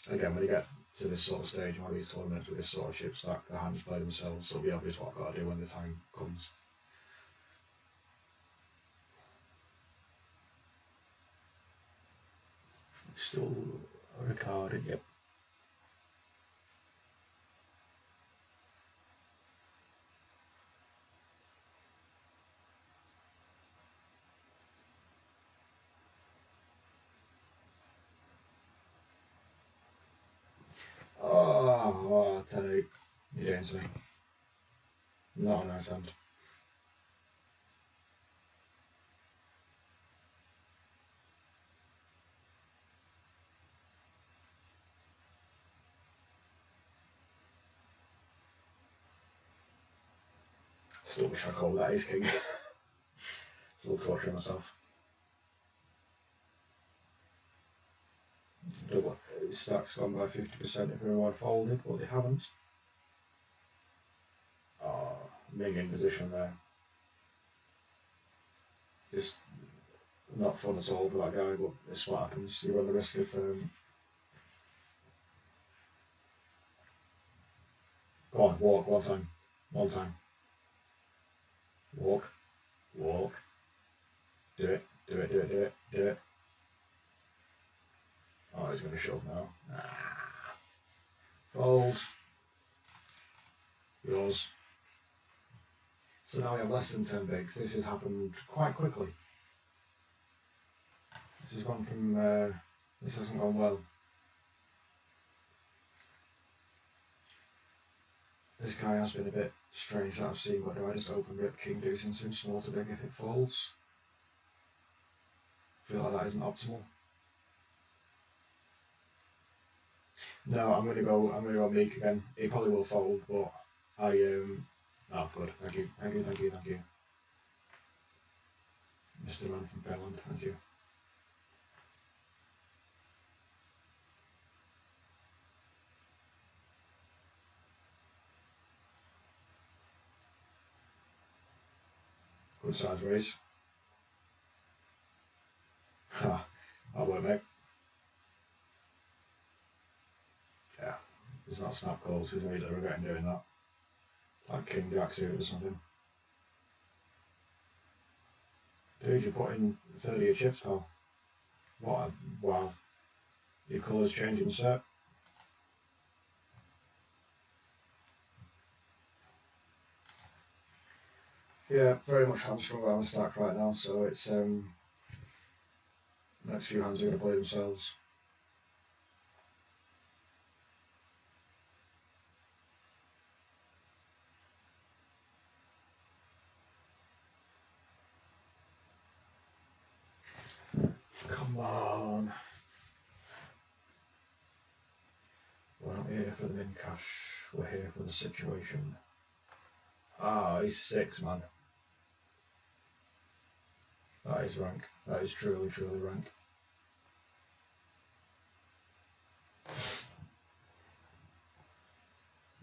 Again, when you get to this sort of stage, one of these tournaments with this sort of chip stack, the hands play themselves, so it'll be obvious what I've got to do when the time comes. Still recording, yep. Oh, 10-8. You're doing to me. Not a nice hand. Still wish I called that ace king. Still torturing myself. Stack's gone by 50% if everyone folded, but they haven't. Oh, minging position there. Just not fun at all for that guy, but it's what happens. You run the risk of go on, walk one time. One time. Walk. Walk. Do it. Do it, do it, do it, do it. Oh, he's going to shove now. Fold. Yours. So now we have less than 10 bigs. This has happened quite quickly. This has gone from, this hasn't gone well. This guy has been a bit strange that I've seen, but do I just open rip king deuce into small to big if it folds? I feel like that isn't optimal. No, I'm gonna go meek again. It probably will fold, but oh good, thank you. Mr. Man from Finland, thank you. Good size raise. Ha, that worked, mate. Yeah, it's not snap calls, he's really regretting doing that. Like King Jack suited or something. Dude, you're putting 30 of chips, pal. What a, wow. Your colours changing, sir. Yeah, very much hamstrung around the stack right now, so it's next few hands are going to play themselves. Come on. We're not here for the min cash, we're here for the situation. Ah, he's 6, man. That is rank. That is truly, truly rank.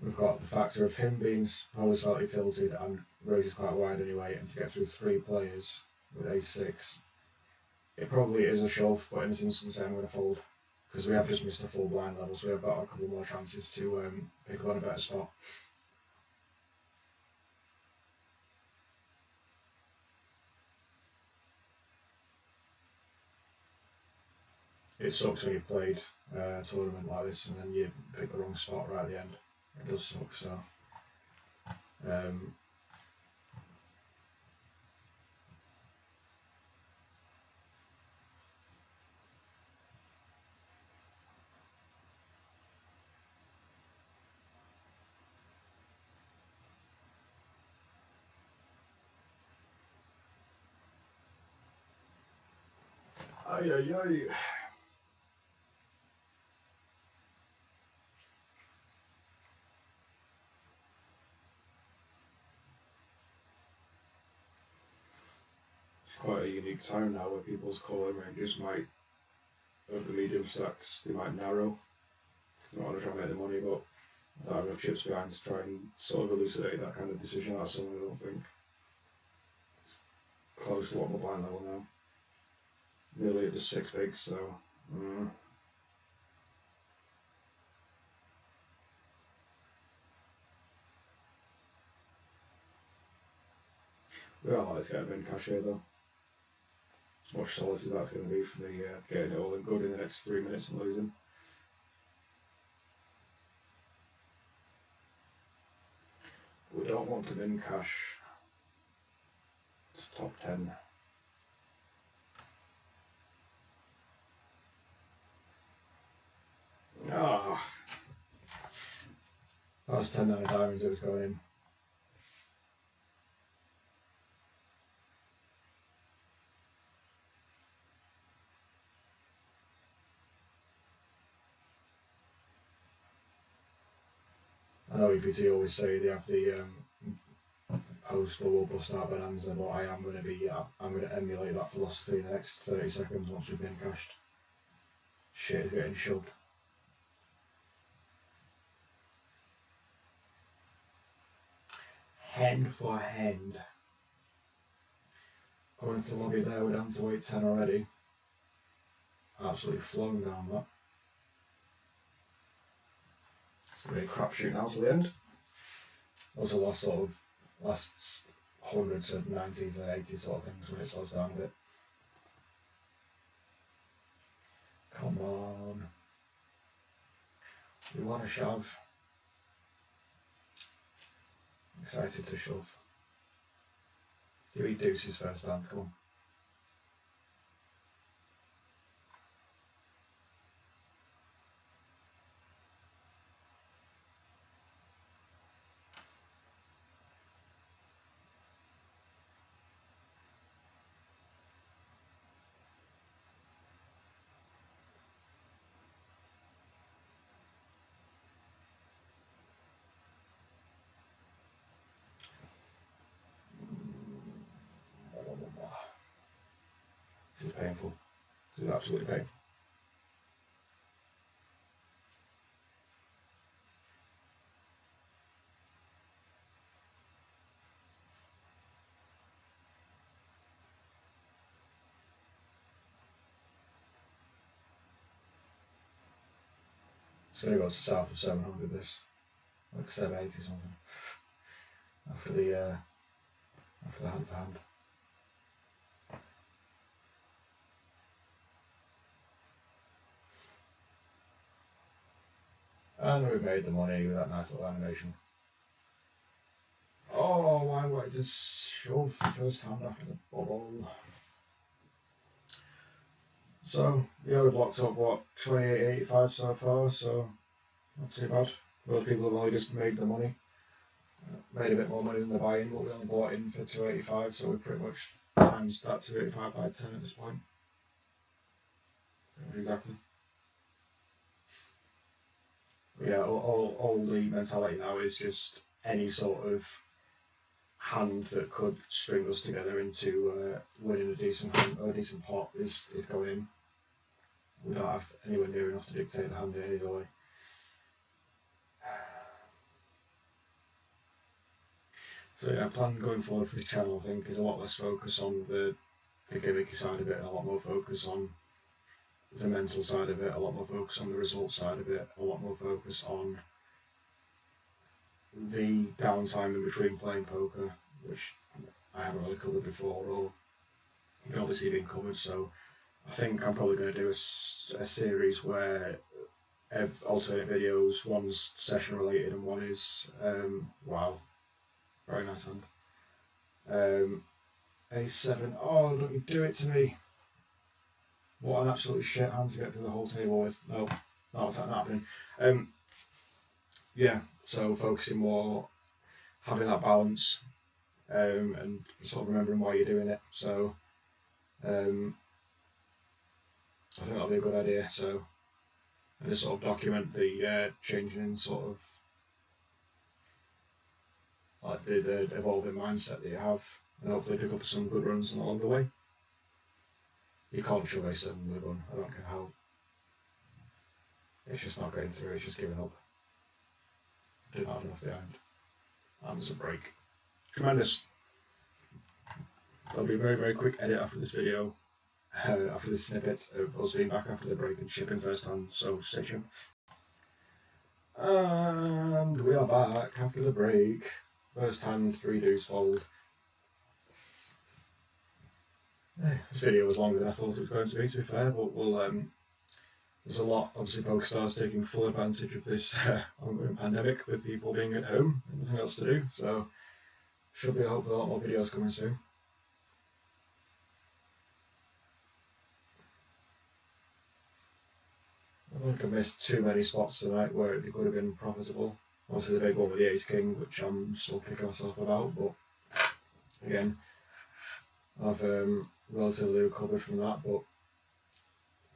We've got the factor of him being probably slightly tilted and raises quite wide anyway, and to get through 3 players with ace 6 It probably is a shove, but in this instance I'm going to fold, because we have just missed a full blind level, so we have got a couple more chances to pick up on a better spot. It sucks when you've played a tournament like this and then you pick the wrong spot right at the end. It does suck, so. Ay, ay, ay. It's quite a unique time now where people's calling ranges might, of the medium stacks, they might narrow. They don't want to try and make the money, but I don't have enough chips behind to try and sort of elucidate that kind of decision. That's something I don't think. Close to what my blind level now. Nearly at the 6 bigs, so. Well, let's get a bin cash here though. As much solace as that's going to be for me getting it all in good in the next 3 minutes and losing. We don't want to bin cash. It's top 10. Ah, that was 10-9 diamonds that was going in. I know EPT always say they have the post bubble bust out bonanza, but I'm going to emulate that philosophy in the next 30 seconds once we've been cashed. Shit is getting shoved. Hand for hand. Going to the lobby there, we're down to 8-10 already. Absolutely flown down that. It's a really crapshoot now to the end. Those are last hundreds of 90s and 80s sort of things when it slows down a bit. Come on. We want to shove. Excited to shove. You eat deuces first time, come on. This is painful. This is absolutely painful. It's going to go to south of 700 this. Like 780 something. After the hand for hand. And we made the money with that nice little animation. Oh, why would I just shove the first hand after the bubble? So, yeah, we've locked up, what, 28.85 so far, so not too bad. Most people have only just made the money. Made a bit more money than the buy-in, but we only bought in for 285, so we pretty much times that 285 by 10 at this point. Exactly. But yeah, all the mentality now is just any sort of hand that could string us together into winning a decent hand or a decent pot is going in. We don't have anywhere near enough to dictate the hand in any way. So yeah, plan going forward for this channel I think is a lot less focus on the the gimmicky side of it, and a lot more focus on the mental side of it, a lot more focus on the result side of it, a lot more focus on the downtime in between playing poker, which I haven't really covered before, or obviously been covered. So I think I'm probably going to do a series where alternate videos, one's session related and one is wow, very nice hand. A7, oh don't you do it to me. What an absolutely shit hand to get through the whole table with. No, not happening. Yeah, so focusing more, having that balance, and sort of remembering why you're doing it. So I think that'll be a good idea. So and just sort of document the changing in sort of like the evolving mindset that you have, and hopefully pick up some good runs along the way. You can't shove a 7 with a run, I don't care how. It's just not going through, it's just giving up. Didn't have enough behind. And there's a break. Tremendous. There'll be a very, very quick edit after this video, after this snippet of us being back after the break and shipping first hand, so stay tuned. And we are back after the break. First hand, 3 deuce fold. This video was longer than I thought it was going to be fair, but we'll, there's a lot, obviously PokerStars taking full advantage of this ongoing pandemic with people being at home and nothing else to do, so should be hopefully a lot more videos coming soon. I think I missed too many spots tonight where it could have been profitable. Obviously the big one with the Ace King, which I'm still kicking myself about, but again, I've relatively recovered from that, but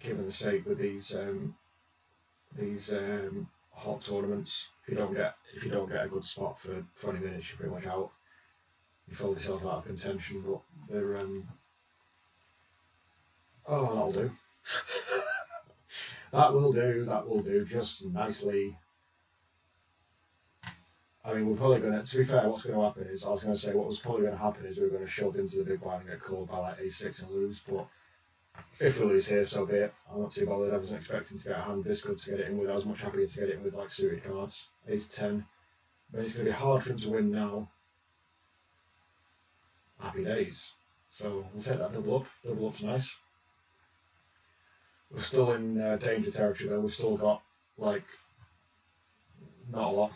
given the sake with these hot tournaments, if you don't get a good spot for 20 minutes, you're pretty much out. You fold yourself out of contention, but they're oh, that'll do. That will do just nicely. I mean, we're probably going to be fair, what's going to happen is, I was going to say what was probably going to happen is we're going to shove into the big blind and get called by like A6 and lose, but if we lose here, so be it. I'm not too bothered. I wasn't expecting to get a hand this good to get it in with. I was much happier to get it in with like suited cards. Ace 10. But it's going to be hard for him to win now. Happy days. So we'll take that double up. Double up's nice. We're still in danger territory though. We've still got like not a lot.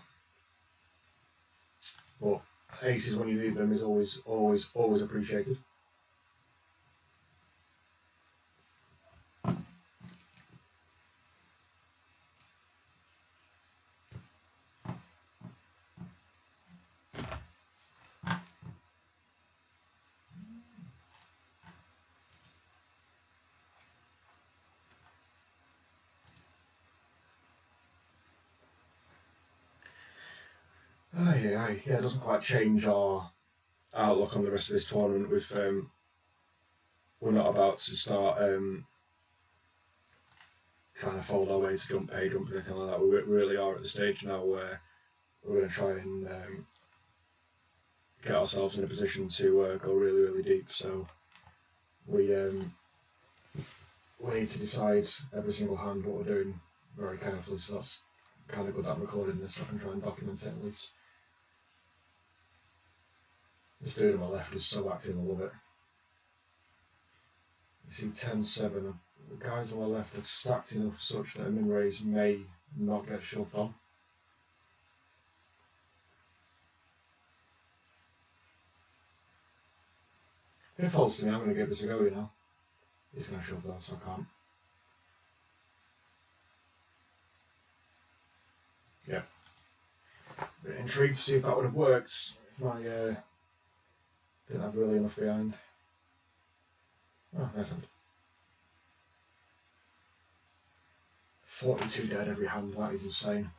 But aces when you need them is always appreciated. Yeah, it doesn't quite change our outlook on the rest of this tournament. We're not about to start trying to fold our way to jump pay jump or anything like that. We really are at the stage now where we're going to try and get ourselves in a position to go really, really deep. So we need to decide every single hand what we're doing very carefully. So that's kind of good that I'm recording this, so I can try and document it at least. This dude on my left is so active, I love it. You see 10-7, the guys on my left are stacked enough such that a min raise may not get shoved on. If it falls to me, I'm going to give this a go, you know. He's going to shove that, so I can't. Yeah. Bit intrigued to see if that would have worked if I didn't have really enough behind. Oh, nice hand. 42 dead every hand, that is insane.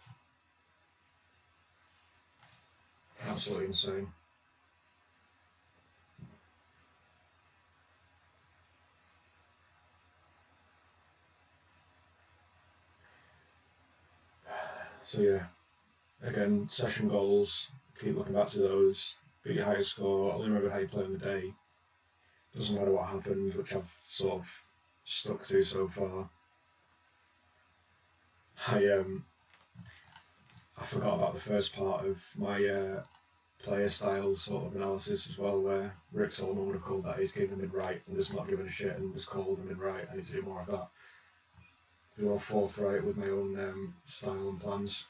Absolutely insane. So yeah, again, session goals, keep looking back to those, beat your highest score, only remember how you play on the day. doesn't matter what happens, which I've sort of stuck to so far. I forgot about the first part of my player style sort of analysis as well, where Rick Solomon would have called that he's giving them in right and just not giving a shit and just called them in right. I need to do more of that. Be more forthright with my own style and plans.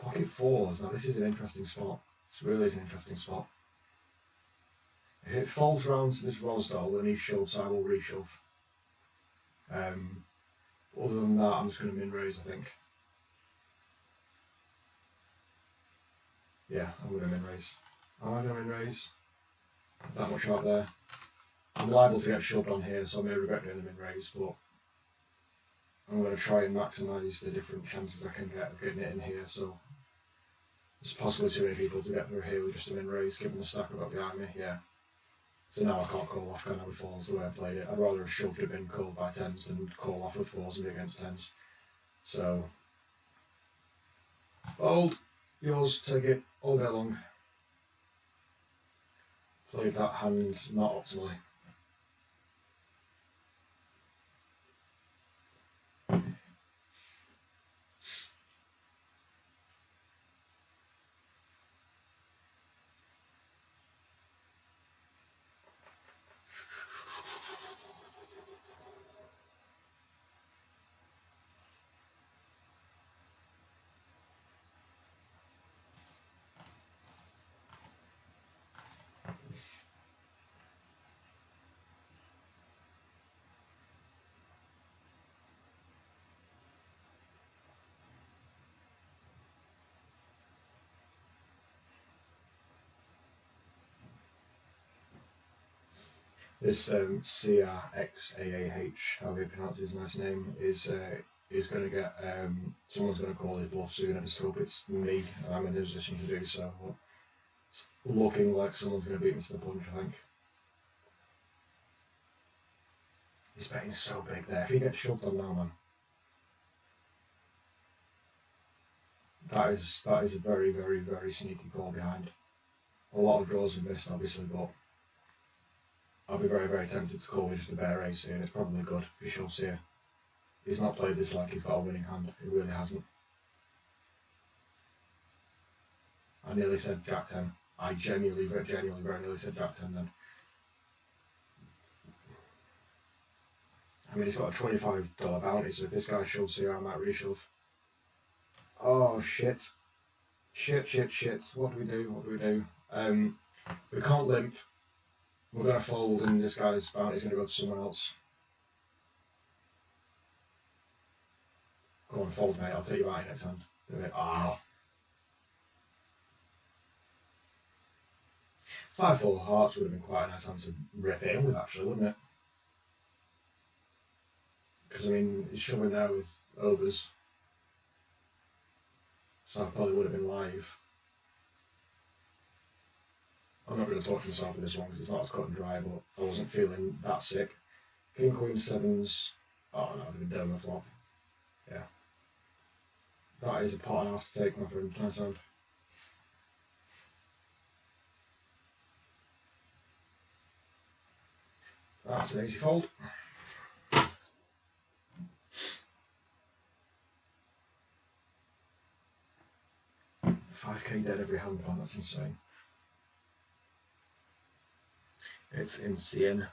Pocket fours, now this is an interesting spot. This really is an interesting spot. If it falls round to this Rosdale and he shoves, I will reshove. Other than that, I'm just going to min raise, I think. Yeah, I'm going to min raise. Am I going to min raise? That much out there. I'm liable to get shoved on here, so I may regret doing a min raise, but I'm going to try and maximise the different chances I can get of getting it in here, so there's possibly too many people to get through here with just a min raise, given the stack I've got behind me, yeah. So now I can't call off, can I, with fours the way I played it. I'd rather have shoved it in called by tens than call off with fours and be against tens. So, fold, yours, take it all day long. Played that hand not optimally. This CRXAAH, how he pronounces his nice name, is going to get, someone's going to call his bluff soon. I just hope it's me and I'm in a position to do so. It's looking like someone's going to beat me to the punch, I think. He's betting so big there. If he gets shoved on now, man, that is a very, very, very sneaky call behind. A lot of draws have missed, obviously, but I'll be very, very tempted to call with just a bare ace here, and it's probably good if he shoves here. He's not played this like he's got a winning hand. He really hasn't. I nearly said Jack 10. I genuinely very nearly said Jack 10 then. I mean, he's got a $25 bounty, so if this guy shoves here, I might reshove. Oh, shit. Shit. What do we do? We can't limp. We're going to fold, and this guy's bounty's going to go to someone else. Go on, fold, mate. I'll take you bounty next hand. Do it. Ah. 5-4 hearts would have been quite a nice hand to rip it in with, actually, wouldn't it? Because, I mean, he's shoving there with overs. So I probably would have been live. I'm not going to talk to myself with this one because it's not as cut and dry, but I wasn't feeling that sick. King, Queen, sevens. Oh no, I'd have been down the flop. Yeah. That is a pot and a half to take, my friend. Nice hand. That's an easy fold. 5k dead every hand, man, that's insane. It's insane.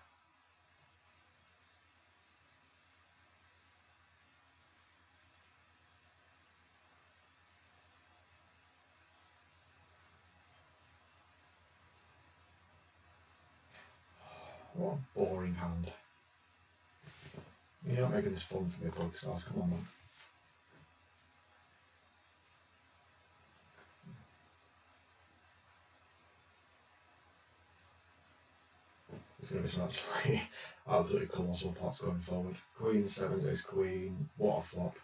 What a boring hand. You're not making this fun for me, Bug Stars, come on, man. There's going to be some absolutely colossal pots going forward. Queen, sevens, ace, queen, what a flop.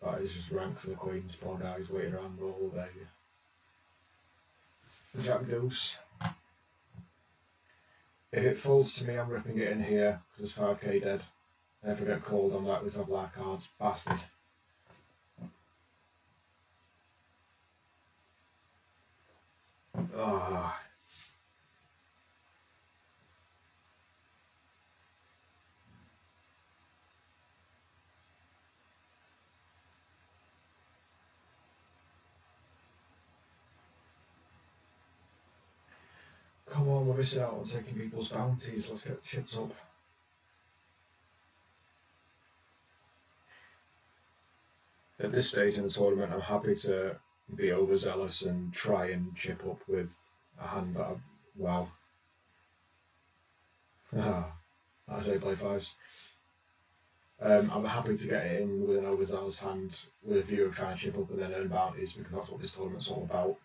That is just rank for the queens, poor guys waiting around all day. Jack deuce. If it folds to me, I'm ripping it in here because there's 5k dead. And if I get called, I'm likely to have black cards. Bastard. Ah. on, we're missing out on taking people's bounties. Let's get chips up. At this stage in the tournament, I'm happy to be overzealous and try and chip up with a hand that wow. I say play fives. I'm happy to get it in with an overzealous hand with a view of trying to chip up and then earn bounties because that's what this tournament's all about.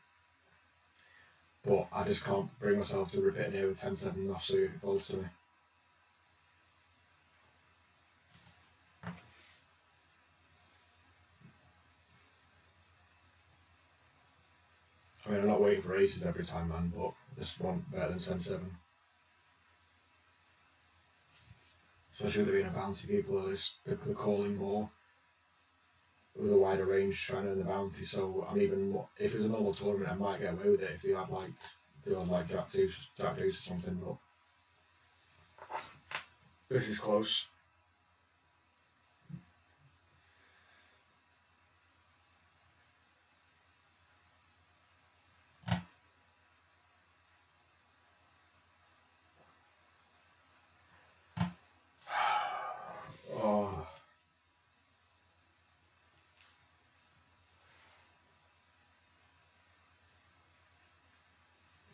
But I just can't bring myself to rip it in here with 10-7 offsuit if it falls to me. I mean, I'm not waiting for aces every time, man, but I just want better than 10-7. Especially with there being a bounty, people are they're calling more with a wider range trying to earn the bounty. So I'm even, if it was a normal tournament, I might get away with it if they had like Jack Deuce or something, but this is close. Oh.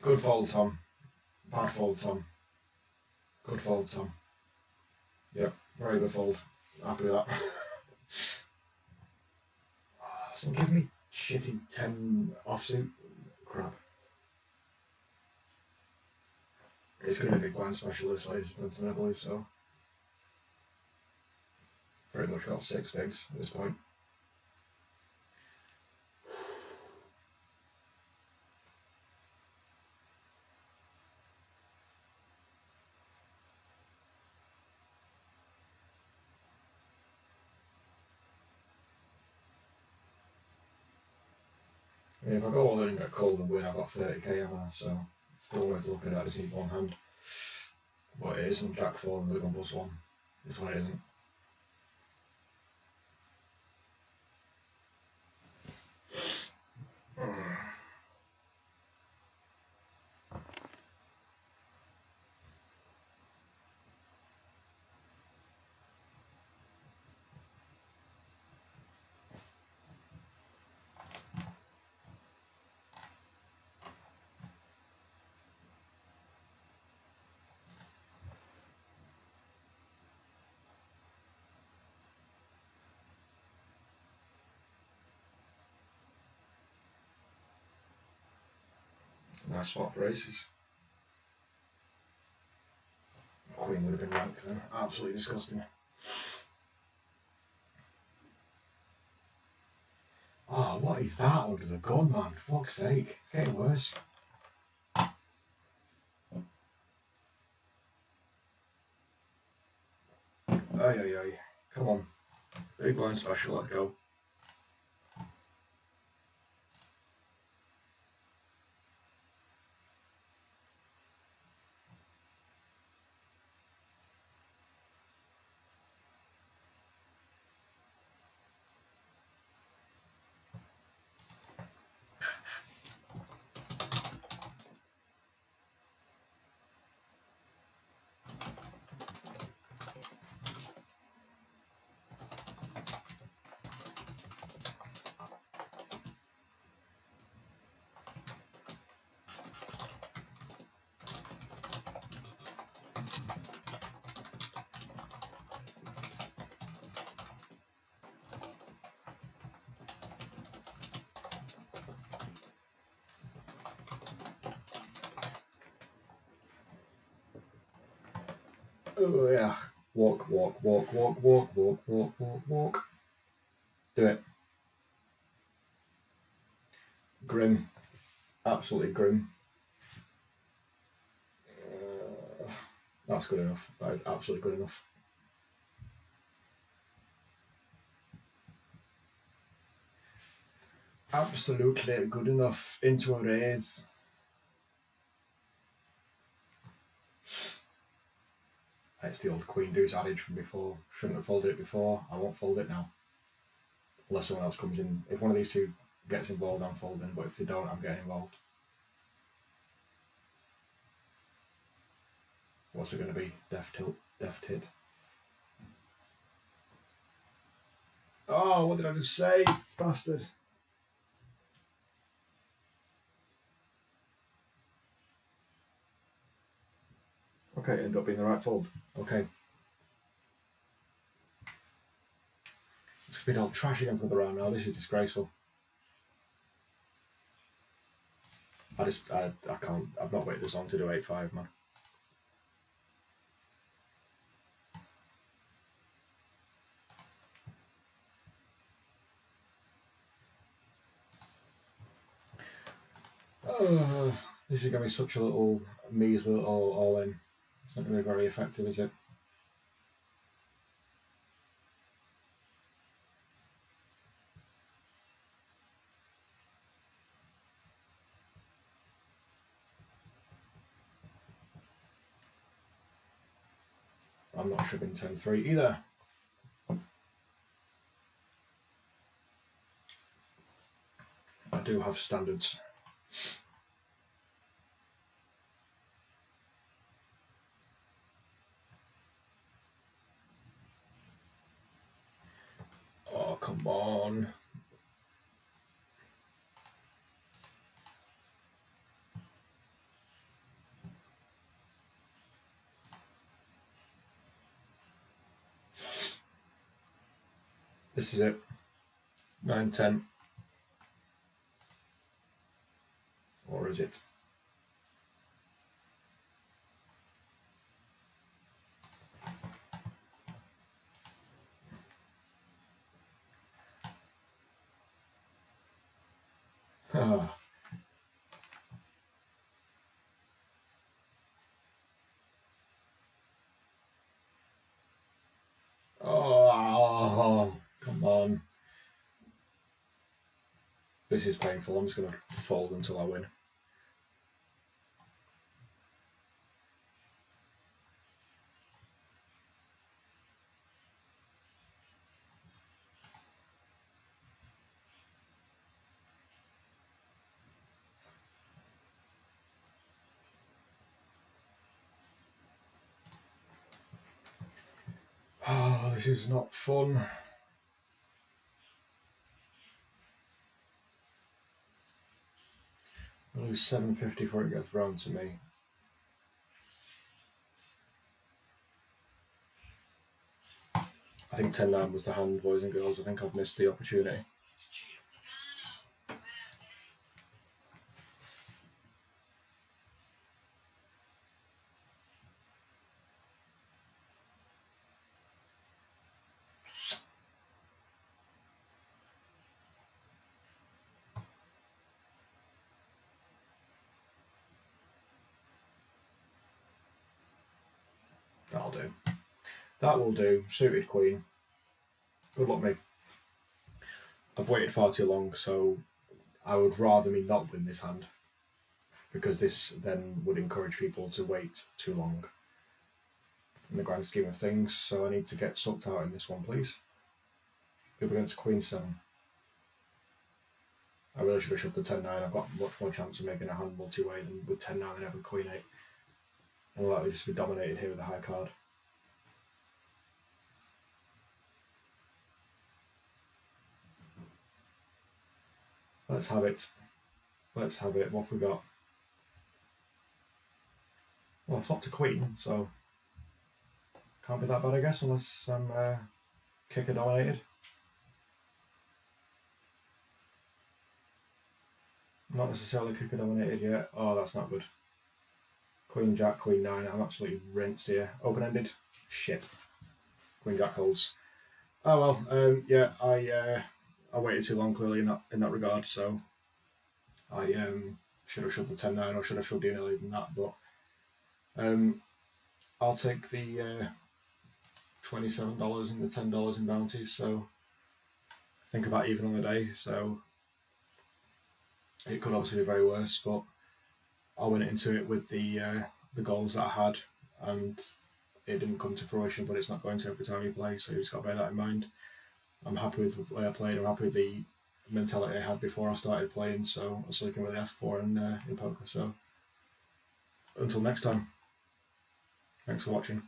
Good fold, Tom. Bad fold, Tom. Good fold, Tom. Yep, very good fold. Happy with that. So give me shitty 10 offsuit. Crap. It's going to be blind specialist, ladies and gentlemen, I believe so. Pretty much got 6 bigs at this point. Yeah, if I go all in and get cold and win, I've got 30k, haven't I? So, still worth looking at. I just need one hand. But it isn't Jack 4 and the 1+1. This one isn't. Nice spot for aces. Queen would have been ranked then. Absolutely disgusting. Oh, what is that under the gun, man? For fuck's sake. It's getting worse. Ay, ay, ay. Come on. Big blind special, let's go. Oh yeah. Walk, walk, walk, walk, walk, walk, walk, walk, walk. Do it. Grim. Absolutely grim. That's good enough. That is absolutely good enough. Absolutely good enough. Into a raise. It's the old Queen Deuce adage from before. Shouldn't have folded it before. I won't fold it now. Unless someone else comes in. If one of these two gets involved, I'm folding. But if they don't, I'm getting involved. What's it going to be? Deft hit. Oh, what did I just say? Bastard. Okay, ended up being the right fold. Okay. It's been all trash again for the round now. This is disgraceful. I can't. I've not waited this long to do 8-5, man. Oh, this is going to be such a little measly little all-in. It's not going to be very effective, is it? I'm not shoving 10-3 either. I do have standards. Oh, come on. This is it. 9-10. Or is it? Ah. Oh, come on. This is painful. I'm just going to fold until I win. Oh, this is not fun. I'll lose 750 before it gets round to me. I think 10-9 was the hand, boys and girls. I think I've missed the opportunity. That'll do. That will do. Suited queen. Good luck, me. I've waited far too long, so I would rather me not win this hand, because this then would encourage people to wait too long in the grand scheme of things. So I need to get sucked out in this one, please. Up against Queen 7. I really should have shoved the 10-9. I've got much more chance of making a hand multi-way than with 10-9 and having Queen 8. And I'll likely just be dominated here with a high card. Let's have it. Let's have it. What have we got? Well, I've flopped a queen, so can't be that bad, I guess, unless I'm kicker dominated. Not necessarily kicker dominated yet. Oh, that's not good. Queen Jack, Queen 9. I'm absolutely rinsed here. Open ended. Shit. Queen Jack holds. Oh well. Yeah. I waited too long clearly in that regard. So I should have shoved the 10-9 or should have shoved in earlier than that. But I'll take the $27 and the $10 in bounties. So I think about even on the day. So it could obviously be very worse, but I went into it with the goals that I had, and it didn't come to fruition. But it's not going to every time you play, so you just got to bear that in mind. I'm happy with the way I played. I'm happy with the mentality I had before I started playing. So that's all you can really ask for in poker. So until next time. Thanks for watching.